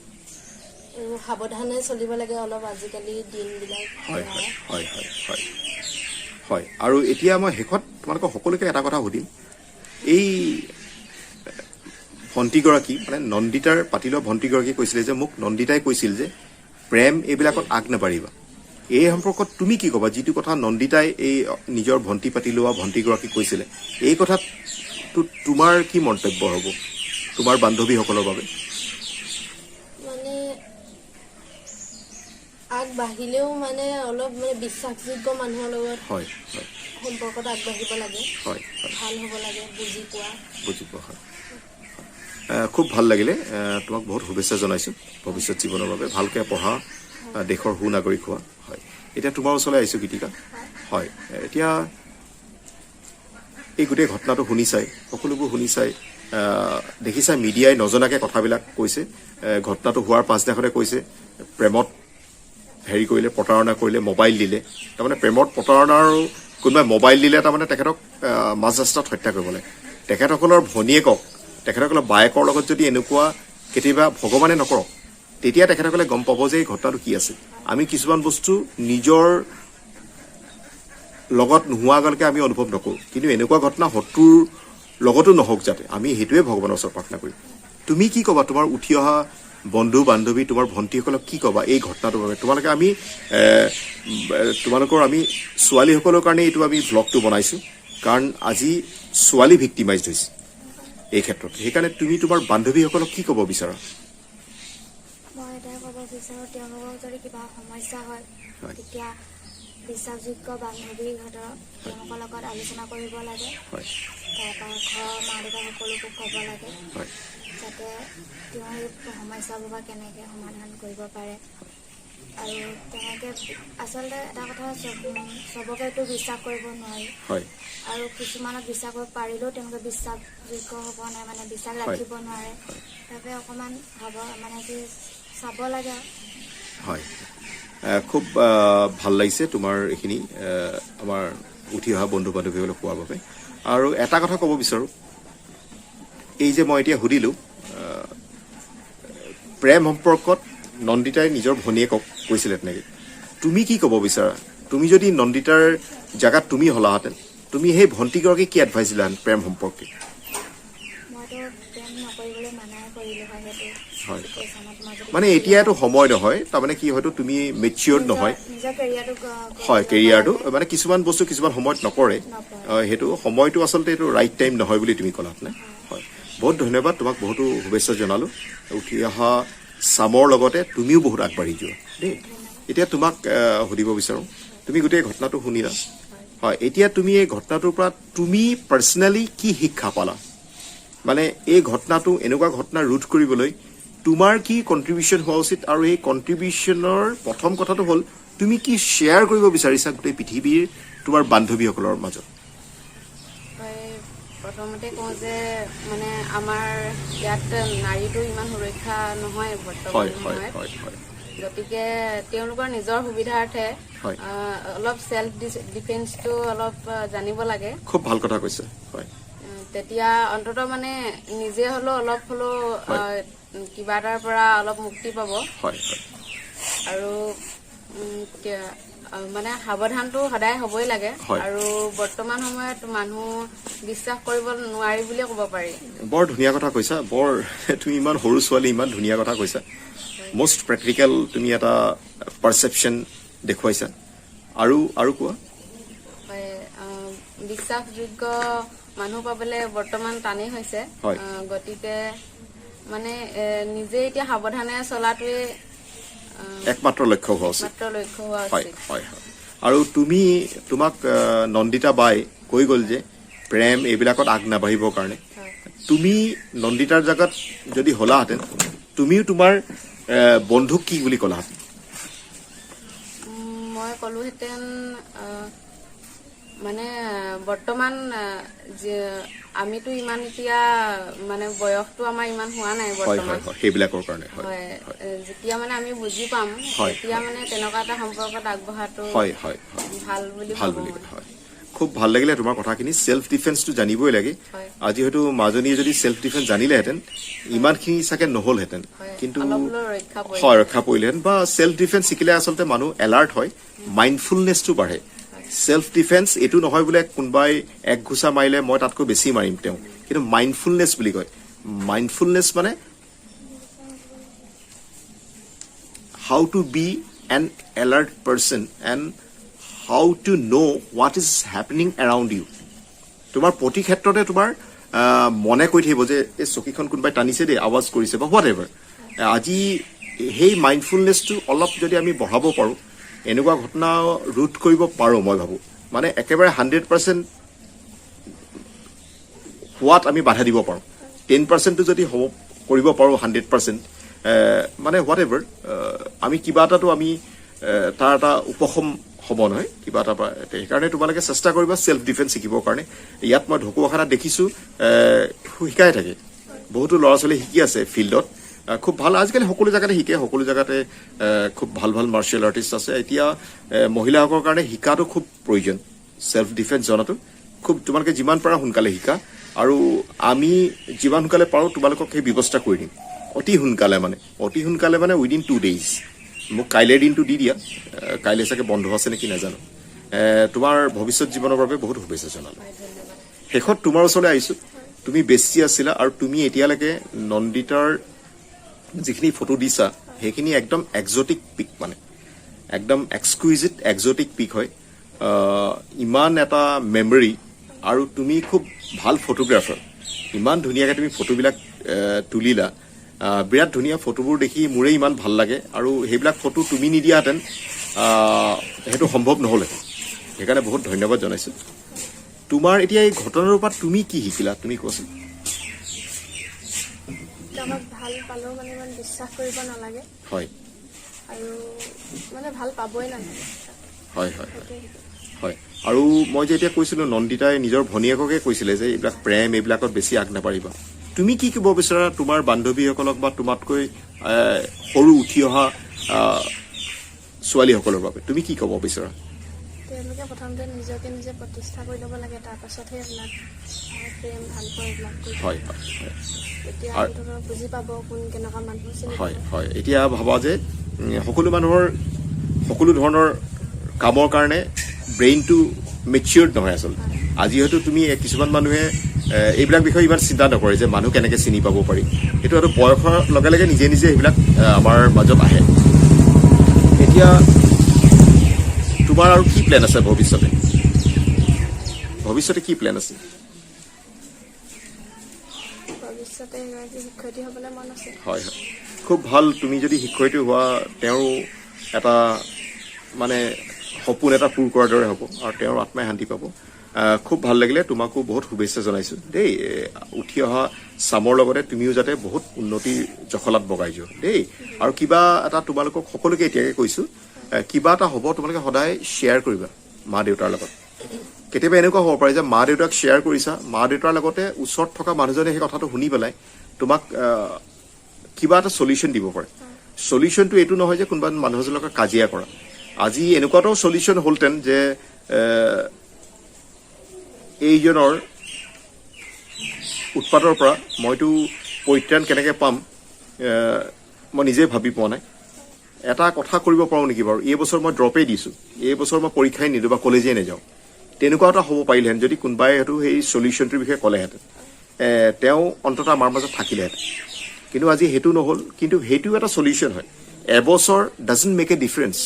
আৰু সাৱধানে চলিব লাগে অলপ আজিকালি দিনবিলাক। হয় হয় হয় হয় হয় হয় আৰু এতিয়া মই শেষত তোমালোকক সকলোকে এটা কথা সুধিম। এই ভণ্টিগৰাকী মানে নন্দিতাৰ পাতি লোৱা ভণ্টিগৰাকী কৈছিলে যে, মোক নন্দিতাই কৈছিল যে প্ৰেম এইবিলাকত আগ নাবাঢ়িবা। এই সম্পৰ্কত তুমি কি ক'বা? যিটো কথা নন্দিতাই এই নিজৰ ভণ্টি পাতি লোৱা ভণ্টিগৰাকীক কৈছিলে, এই কথাটো তোমাৰ কি মন্তব্য হ'ব তোমাৰ বান্ধৱীসকলৰ বাবে? মানে আগবাঢ়িলেও মানে অলপ মানে বিশ্বাসযোগ্য মানুহৰ লগত হয় হয় সম্পৰ্কত আগবাঢ়িব লাগে, হয় হয় ভাল হ'ব লাগে, বুজি পোৱা। বুজি পোৱা হয়। খুব ভাল লাগিলে, তোমাক বহুত শুভেচ্ছা জনাইছোঁ ভৱিষ্যত জীৱনৰ বাবে। ভালকৈ পঢ়া, দেশৰ সুনাগৰিক হোৱা। হয়, এতিয়া তোমাৰ ওচৰলৈ আহিছোঁ গীতিকা। হয়, এতিয়া এই গোটেই ঘটনাটো শুনিছাই, সকলোবোৰ শুনিছাই, দেখিছাই মিডিয়াই নজনাকৈ কথাবিলাক কৈছে। ঘটনাটো হোৱাৰ পাছদিনাখনে কৈছে প্ৰেমত হেৰি কৰিলে, প্ৰতাৰণা কৰিলে, মোবাইল দিলে। তাৰমানে প্ৰেমত প্ৰতাৰণা আৰু কোনোবাই মোবাইল দিলে তাৰমানে তেখেতক মাজ ৰাস্তাত হত্যা কৰিব লাগে। তেখেতসকলৰ ভনীয়েকক, তেখেতসকলৰ বায়েকৰ লগত যদি এনেকুৱা কেতিয়াবা ভগৱানে নকৰক, তেতিয়া তেখেতসকলে গম পাব যে এই ঘটনাটো কি আছিল। আমি কিছুমান বস্তু নিজৰ লগত নোহোৱালৈকে আমি অনুভৱ নকৰোঁ, কিন্তু এনেকুৱা ঘটনা শত্ৰুৰ লগতো নহওক যাতে, আমি সেইটোৱে ভগৱানৰ ওচৰত প্ৰাৰ্থনা কৰিম। তুমি কি ক'বা তোমাৰ উঠি অহা বন্ধু বান্ধৱী, তোমাৰ ভণ্টিসকলক কি ক'বা এই ঘটনাটোৰ বাবে? তোমালোকে আমি তোমালোকৰ আমি ছোৱালীসকলৰ কাৰণে এইটো আমি ভ্লগটো বনাইছোঁ, কাৰণ আজি ছোৱালী ভিক্টিমাইজ হৈছে এই ক্ষেত্ৰত। সেইকাৰণে তুমি তোমাৰ বান্ধৱীসকলক কি ক'ব বিচাৰা? মই এটাই ক'ব বিচাৰোঁ, তেওঁলোকৰ যদি কিবা সমস্যা হয় হয়। তেতিয়া বিশ্বাসযোগ্য বান্ধৱীহঁতৰ তেওঁলোকৰ লগত আলোচনা কৰিব লাগে। হয় তাৰপৰা ঘৰৰ মা দেউতা সকলোকো ক'ব লাগে, হয় যাতে তেওঁ এই সমস্যাবোৰ বা কেনেকৈ সমাধান কৰিব পাৰে। আৰু তেনেকৈ আচলতে এটা কথা, চবকেতো বিশ্বাস কৰিব নোৱাৰি, হয় আৰু কিছুমানক বিশ্বাস কৰিব পাৰিলেও তেওঁলোকে বিশ্বাসযোগ্য হ'ব নাই, মানে বিশ্বাস ৰাখিব নোৱাৰে। তাৰবাবে অকণমান মানে কি চাব লাগে। হয় খুব ভাল লাগিছে তোমাৰ এইখিনি আমাৰ উঠি অহা বন্ধু বান্ধৱীসকলক কোৱাৰ বাবে। আৰু এটা কথা ক'ব বিচাৰোঁ, এই যে মই এতিয়া সুধিলোঁ প্ৰেম সম্পৰ্কত নন্দিতাই নিজৰ ভনীয়েকক কৈছিলে তেনেকৈ, তুমি কি ক'ব বিচাৰা? তুমি যদি নন্দিতাৰ জেগাত তুমি হলাহেঁতেন, তুমি সেই ভণ্টিগৰাকীক কি এডভাইচ দিলাহেঁতেন প্ৰেম সম্পৰ্কে? মইতো প্ৰেম নকৰিবলৈ মানাই কৰিলোঁ হয় সেইটো হয় চিটুৱেশ্যনত। মই মানে এতিয়াতো সময় নহয়, তাৰমানে কি হয়তো তুমি মেচিয়ৰ্ড নহয়। নিজৰ কেৰিয়াৰটো হয়, কেৰিয়াৰটো মানে কিছুমান বস্তু কিছুমান সময়ত নকৰে, সেইটো সময়টো আচলতে এইটো ৰাইট টাইম নহয় বুলি তুমি ক'লা নে? হয়, বহুত ধন্যবাদ, তোমাক বহুতো শুভেচ্ছা জনালোঁ। উঠি অহা চামৰ লগতে তুমিও বহুত আগবাঢ়ি যোৱা দেই। এতিয়া তোমাক সুধিব বিচাৰোঁ, তুমি গোটেই ঘটনাটো শুনিলা, হয়, এতিয়া তুমি এই ঘটনাটোৰ পৰা তুমি পাৰ্চনেলি কি শিক্ষা পালা? মানে এই ঘটনাটো, এনেকুৱা ঘটনা ৰোধ কৰিবলৈ তোমাৰ কি কণ্ট্ৰিবিউশ্যন হোৱা উচিত? আৰু এই কণ্ট্ৰিবিউশ্যনৰ প্ৰথম কথাটো হ'ল, তুমি কি শ্বেয়াৰ কৰিব বিচাৰিছা গোটেই পৃথিৱীৰ তোমাৰ বান্ধৱীসকলৰ মাজত? প্ৰথমতে কওঁ যে মানে আমাৰ ইয়াত নাৰীটো ইমান সুৰক্ষা নহয় বৰ্তমান সময়ত, গতিকে তেওঁলোকৰ নিজৰ সুবিধাৰ্থে অলপ চেল্ফ ডিফেন্সটো অলপ জানিব লাগে। খুব ভাল কথা কৈছে। হয়, তেতিয়া অন্তত মানে নিজে হ'লেও অলপ হ'লেও কিবা এটাৰ পৰা অলপ মুক্তি পাব। হয়, আৰু মানে সাৱধানটো সদায় হ'বই লাগে হয়। আৰু বৰ্তমান সময়ত মানুহ বিশ্বাস কৰিব নোৱাৰি বুলিয়ে ক'ব পাৰি। বৰ ধুনীয়া কথা কৈছা, বৰ তুমি ইমান সৰু ছোৱালী ইমান ধুনীয়া কথা কৈছা। মষ্ট প্ৰেক্টিকেল তুমি এটা পাৰচেপশ্যন দেখুৱাইছা। আৰু কোৱা। হয়, বিশ্বাসযোগ্য মানুহ পাবলৈ বৰ্তমান টানেই হৈছে। হয়। গতিকে মানে নিজে এতিয়া সাৱধানে চলাটোৱে একমাত্ৰ লক্ষ্য হোৱা উচিত। মাত্ৰ লক্ষ্য হোৱা হয় উচিত। হয় হয়। আৰু তোমাক নন্দিতা বাই কৈ গ'ল যে প্ৰেম এইবিলাকত আগ নাবাঢ়িবৰ কাৰণে। হয়। তুমি নন্দিতাৰ জেগাত যদি হলাহেঁতেন তুমিও তোমাৰ বন্ধুক কি বুলি ক'লাহেঁতেন? মই ক'লোহেঁতেন মানে বৰ্তমান আমিতো ইমান এতিয়া মানে বয়সটো আমাৰ ইমান হোৱা নাই হয় বৰ্তমান। হয় হয়, সেইবিলাকৰ কাৰণে হয় হয়, যেতিয়া মানে আমি বুজি পাম হয়। তেতিয়া মানে তেনেকুৱা এটা সম্পৰ্কত আগবঢ়াটো হয় হয় হয়, ভাল বুলি ভাল ভাবো বুলি মই। হয়। খুব ভাল লাগিলে তোমাৰ কথাখিনি। সেল্ফ ডিফেন্সটো জানিবই লাগে। হয়। আজি হয়তো মাজনীয়ে যদি সেল্ফ ডিফেন্স জানিলেহেঁতেন ইমানখিনি চাগে নহ'লহেঁতেন, হয়, কিন্তু অলপ হ'লেও ৰক্ষা পৰিব। হয় ৰক্ষা পৰিলেহেঁতেন। বা সেল্ফ ডিফেন্স শিকিলে আচলতে মানুহ এলাৰ্ট হয়, মাইণ্ডফুলনেছটো বাঢ়ে। সেল্ফ ডিফেন্স এইটো নহয় বোলে কোনোবাই এক ঘোচা মাৰিলে মই তাতকৈ বেছি মাৰিম তেওঁ, কিন্তু মাইণ্ডফুলনেছ বুলি কয়। মাইণ্ডফুলনেছ মানে how to be an alert person and how to know' what is happening around you. তোমাৰ প্ৰতি ক্ষেত্ৰতে তোমাৰ মনে কৈ থাকিব যে এই চকীখন কোনোবাই টানিছে দেই, আৱাজ কৰিছে বা হোৱাট এভাৰ। আজি সেই মাইণ্ডফুলনেছটো অলপ যদি আমি বঢ়াব পাৰোঁ, এনেকুৱা ঘটনা ৰোধ কৰিব পাৰোঁ মই ভাবোঁ। মানে একেবাৰে 100% হোৱাত আমি বাধা দিব পাৰোঁ। 10%টো যদি কৰিব পাৰোঁ 100%, মানে হোৱাট এভাৰ আমি কিবা এটাতো আমি তাৰ এটা উপশম হ'ব নহয় কিবা এটা। সেইকাৰণে তোমালোকে চেষ্টা কৰিবা সেল্ফ ডিফেন্স শিকিবৰ কাৰণে। ইয়াত মই ঢকুৱাখানাত দেখিছোঁ শিকাই থাকে, বহুতো ল'ৰা ছোৱালী শিকি আছে ফিল্ডত। খুব ভাল, আজিকালি সকলো জেগাতে শিকে, সকলো জেগাতে খুব ভাল ভাল মাৰ্চিয়েল আৰ্টিষ্ট আছে। এতিয়া মহিলাসকলৰ কাৰণে শিকাটো খুব প্ৰয়োজন, সেল্ফ ডিফেন্স জনাটো খুব। তোমালোকে যিমান পাৰা সোনকালে শিকা, আৰু আমি যিমান সোনকালে পাৰোঁ তোমালোকক সেই ব্যৱস্থা কৰি দিম অতি সোনকালে মানে উইদিন 2 days। মোক কাইলৈৰ দিনটো দি দিয়া, কাইলৈ চাগে বন্ধ আছে নেকি নাজানো। তোমাৰ ভৱিষ্যত জীৱনৰ বাবে বহুত শুভেচ্ছা জনালোঁ। শেষত তোমাৰ ওচৰলৈ আহিছোঁ। তুমি বেছি আছিলা আৰু তুমি এতিয়ালৈকে নন্দিতাৰ যিখিনি ফটো দিছা সেইখিনি একদম এক্সটিক পিক, মানে একদম এক্সকুইজিট এক্সটিক পিক হয়। ইমান এটা মেমৰি, আৰু তুমি খুব ভাল ফটোগ্ৰাফাৰ। ইমান ধুনীয়াকৈ তুমি ফটোবিলাক তুলিলা, বিৰাট ধুনীয়া ফটোবোৰ দেখি মোৰে ইমান ভাল লাগে। আৰু সেইবিলাক ফটো তুমি নিদিয়াহেঁতেন সেইটো সম্ভৱ নহ'লহেঁতেন। সেইকাৰণে বহুত ধন্যবাদ জনাইছোঁ। তোমাৰ এতিয়া এই ঘটনাটোৰ পৰা তুমি কি শিকিলা তুমি কোৱাচোন? কাৰোবাক ভাল পালেও মানে ইমান বিশ্বাস কৰিব নালাগে, হয় আৰু মানে ভাল পাবই নালাগে। হয় হয় সেইটোৱে শিকিলোঁ। হয়। আৰু মই যে এতিয়া কৈছিলোঁ নন্দিতাই নিজৰ ভনীয়েককে কৈছিলে যে এইবিলাক প্ৰেম এইবিলাকত বেছি আগ নাবাঢ়িবা। তুমি কি ক'ব বিচৰা তোমাৰ বান্ধৱীসকলক বা তোমাতকৈ সৰু উঠি অহা ছোৱালীসকলৰ বাবে তুমি কি ক'ব বিচৰা? তেওঁলোকে প্ৰথমতে নিজকে নিজে প্ৰতিষ্ঠা কৰি ল'ব লাগে, তাৰপাছতহে এইবিলাক প্ৰেম ভাল পোৱা এইবিলাক কৰিব। হয় হয় হয় তেতিয়া অন্ততঃ বুজি পাব কোন কেনেকুৱা মানুহ চিনি পাব। হয় হয়। এতিয়া ভাবা যে সকলো মানুহৰ সকলো ধৰণৰ কামৰ কাৰণে ব্ৰেইনটো মেচিয়ৰ্ড নহয় আচলতে। আজি হয়তো তুমি কিছুমান মানুহে এইবিলাক বিষয়ে ইমান চিন্তা নকৰে যে মানুহ কেনেকৈ চিনি পাব পাৰি। সেইটো হয়তো বয়সৰ লগে লগে নিজে নিজে সেইবিলাক আমাৰ মাজত আহে। এতিয়া তোমাৰ আৰু কি প্লেন আছে ভৱিষ্যতে? ভৱিষ্যতে কি প্লেন আছে? ভৱিষ্যতে এগৰাকী শিক্ষয়িত্ৰী হ'বলৈ মন আছে। হয় হয়, খুব ভাল। তুমি যদি শিক্ষয়িত্ৰী হোৱা তেওঁৰ এটা মানে সপোন এটা পূৰ কৰাৰ দৰে হ'ব, আৰু তেওঁৰ আত্মাই শান্তি পাব। খুব ভাল লাগিলে, তোমাকো বহুত শুভেচ্ছা জনাইছোঁ দেই। উঠি অহা চামৰ লগতে তুমিও যাতে বহুত উন্নতিৰ জখলাত বগাই যোৱা দেই। আৰু কিবা এটা তোমালোকক সকলোকে এতিয়াকে কৈছোঁ, কিবা এটা হ'ব তোমালোকে সদায় শ্বেয়াৰ কৰিবা মা দেউতাৰ লগত। কেতিয়াবা এনেকুৱা হ'ব পাৰে যে মা দেউতাক শ্বেয়াৰ কৰিছা, মা দেউতাৰ লগতে ওচৰত থকা মানুহজনে সেই কথাটো শুনি পেলাই তোমাক কিবা এটা চলিউশ্যন দিব পাৰে। চলিউশ্যনটো এইটো নহয় যে কোনোবা মানুহজনৰ লগত কাজিয়া কৰা। আজি এনেকুৱা এটাও চলিউশ্যন হ'লহেঁতেন যে এইজনৰ উৎপাতৰ পৰা মইতো পৰিত্ৰাণ কেনেকৈ পাম মই নিজে ভাবি পোৱা নাই। এটা কথা কৰিব পাৰোঁ নেকি বাৰু, এই বছৰ মই ড্ৰপেই দিছোঁ, এই বছৰ মই পৰীক্ষাই নিদিওঁ বা কলেজেই নাযাওঁ, তেনেকুৱা এটা হ'ব পাৰিলেহেঁতেন যদি কোনোবাই হয়তো সেই চলিউশ্যনটোৰ বিষয়ে ক'লেহেঁতেন, তেওঁ অন্ততঃ আমাৰ মাজত থাকিলেহেঁতেন। কিন্তু আজি সেইটো নহ'ল, কিন্তু সেইটো এটা চলিউশ্যন হয়। এবছৰ ডাজন্ট মেক এ ডিফাৰেঞ্চ।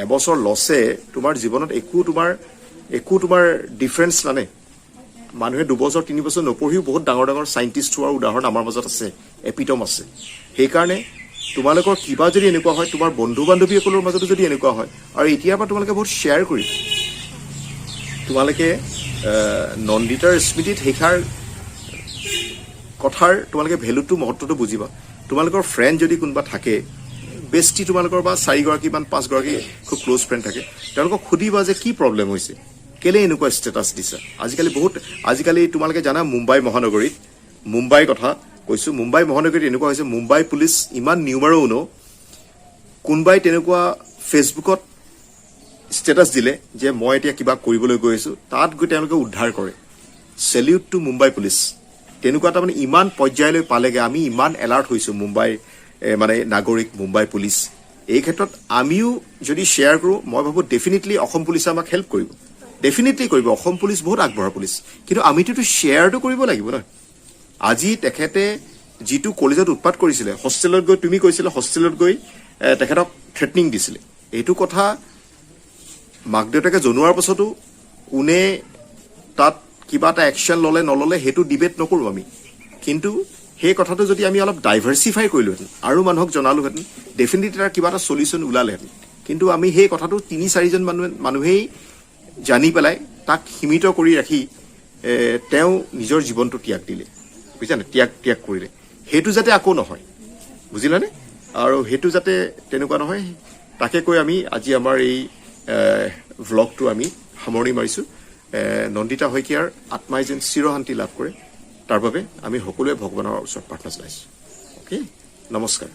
এবছৰ লছে তোমাৰ জীৱনত একো তোমাৰ ডিফাৰেঞ্চ নানে। মানুহে 2 বছৰ 3 বছৰ নপঢ়িও বহুত ডাঙৰ ডাঙৰ চাইণ্টিষ্ট হোৱাৰ উদাহৰণ আমাৰ মাজত আছে, এপিটম আছে। সেইকাৰণে তোমালোকৰ কিবা যদি এনেকুৱা হয়, তোমাৰ বন্ধু বান্ধৱীসকলৰ মাজতো যদি এনেকুৱা হয়, আৰু এতিয়াৰ পৰা তোমালোকে বহুত শ্বেয়াৰ কৰিবা, তোমালোকে নন্দিতাৰ স্মৃতিত শিকাৰ কথাৰ তোমালোকে ভেলুটো মহত্বটো বুজিবা। তোমালোকৰ ফ্ৰেণ্ড যদি কোনোবা থাকে, বেষ্টি তোমালোকৰ বা 4গৰাকীমান 5গৰাকী খুব ক্ল'জ ফ্ৰেণ্ড থাকে, তেওঁলোকক সুধিবা যে কি প্ৰব্লেম হৈছে, কেলে এনেকুৱা ষ্টেটাছ দিছা। আজিকালি তোমালোকে জানা মুম্বাই মহানগৰীত, মুম্বাইৰ কথা কৈছোঁ, মুম্বাই মহানগৰীত এনেকুৱা হৈছে, মুম্বাই পুলিচ ইমান নিউমাৰো ন, কোনোবাই তেনেকুৱা ফেচবুকত ষ্টেটাছ দিলে যে মই এতিয়া কিবা কৰিবলৈ গৈ আছোঁ, তাত গৈ তেওঁলোকে উদ্ধাৰ কৰে। Salute to Mumbai police. তেনেকুৱা তাৰমানে ইমান পৰ্যায়লৈ পালেগৈ, আমি ইমান এলাৰ্ট হৈছোঁ মুম্বাই মানে নাগৰিক, মুম্বাই পুলিচ। এই ক্ষেত্ৰত আমিও যদি শ্বেয়াৰ কৰোঁ, মই ভাবোঁ ডেফিনেটলি অসম পুলিচে আমাক হেল্প কৰিব, ডেফিনেটলি কৰিব। অসম পুলিচ বহুত আগবঢ়া পুলিচ, কিন্তু আমিতো শ্বেয়াৰটো কৰিব লাগিব ন। আজি তেখেতে যিটো কলেজত উৎপাত কৰিছিলে, হোষ্টেলত গৈ, তুমি কৈছিলা হোষ্টেলত গৈ তেখেতক থ্ৰেটনিং দিছিলে, এইটো কথা মাক দেউতাকে জনোৱাৰ পাছতো কোনে তাত কিবা এটা একশ্যন ল'লে নল'লে সেইটো ডিবেট নকৰোঁ আমি। কিন্তু সেই কথাটো যদি আমি অলপ ডাইভাৰ্চিফাই কৰিলোহেঁতেন, আৰু মানুহক জনালোহেঁতেন, ডেফিনেটলি তাৰ কিবা এটা চলিউশ্যন ওলালেহেঁতেন। কিন্তু আমি সেই কথাটো 3-4জন মানুহেই জানি পেলাই তাক সীমিত কৰি ৰাখি তেওঁ নিজৰ জীৱনটো ত্যাগ দিলে, বুজিছানে, ত্যাগ কৰিলে। সেইটো যাতে আকৌ নহয়, বুজিলানে, আৰু সেইটো যাতে তেনেকুৱা নহয়, তাকে কৈ আমি আজি আমাৰ এই ভ্লগটো আমি সামৰণি মাৰিছোঁ। নন্দিতা শইকীয়াৰ আত্মাই যেন চিৰশান্তি লাভ কৰে, তাৰ বাবে আমি সকলোৱে ভগৱানৰ ওচৰত প্ৰাৰ্থনা জনাইছোঁ। অ'কে, নমস্কাৰ।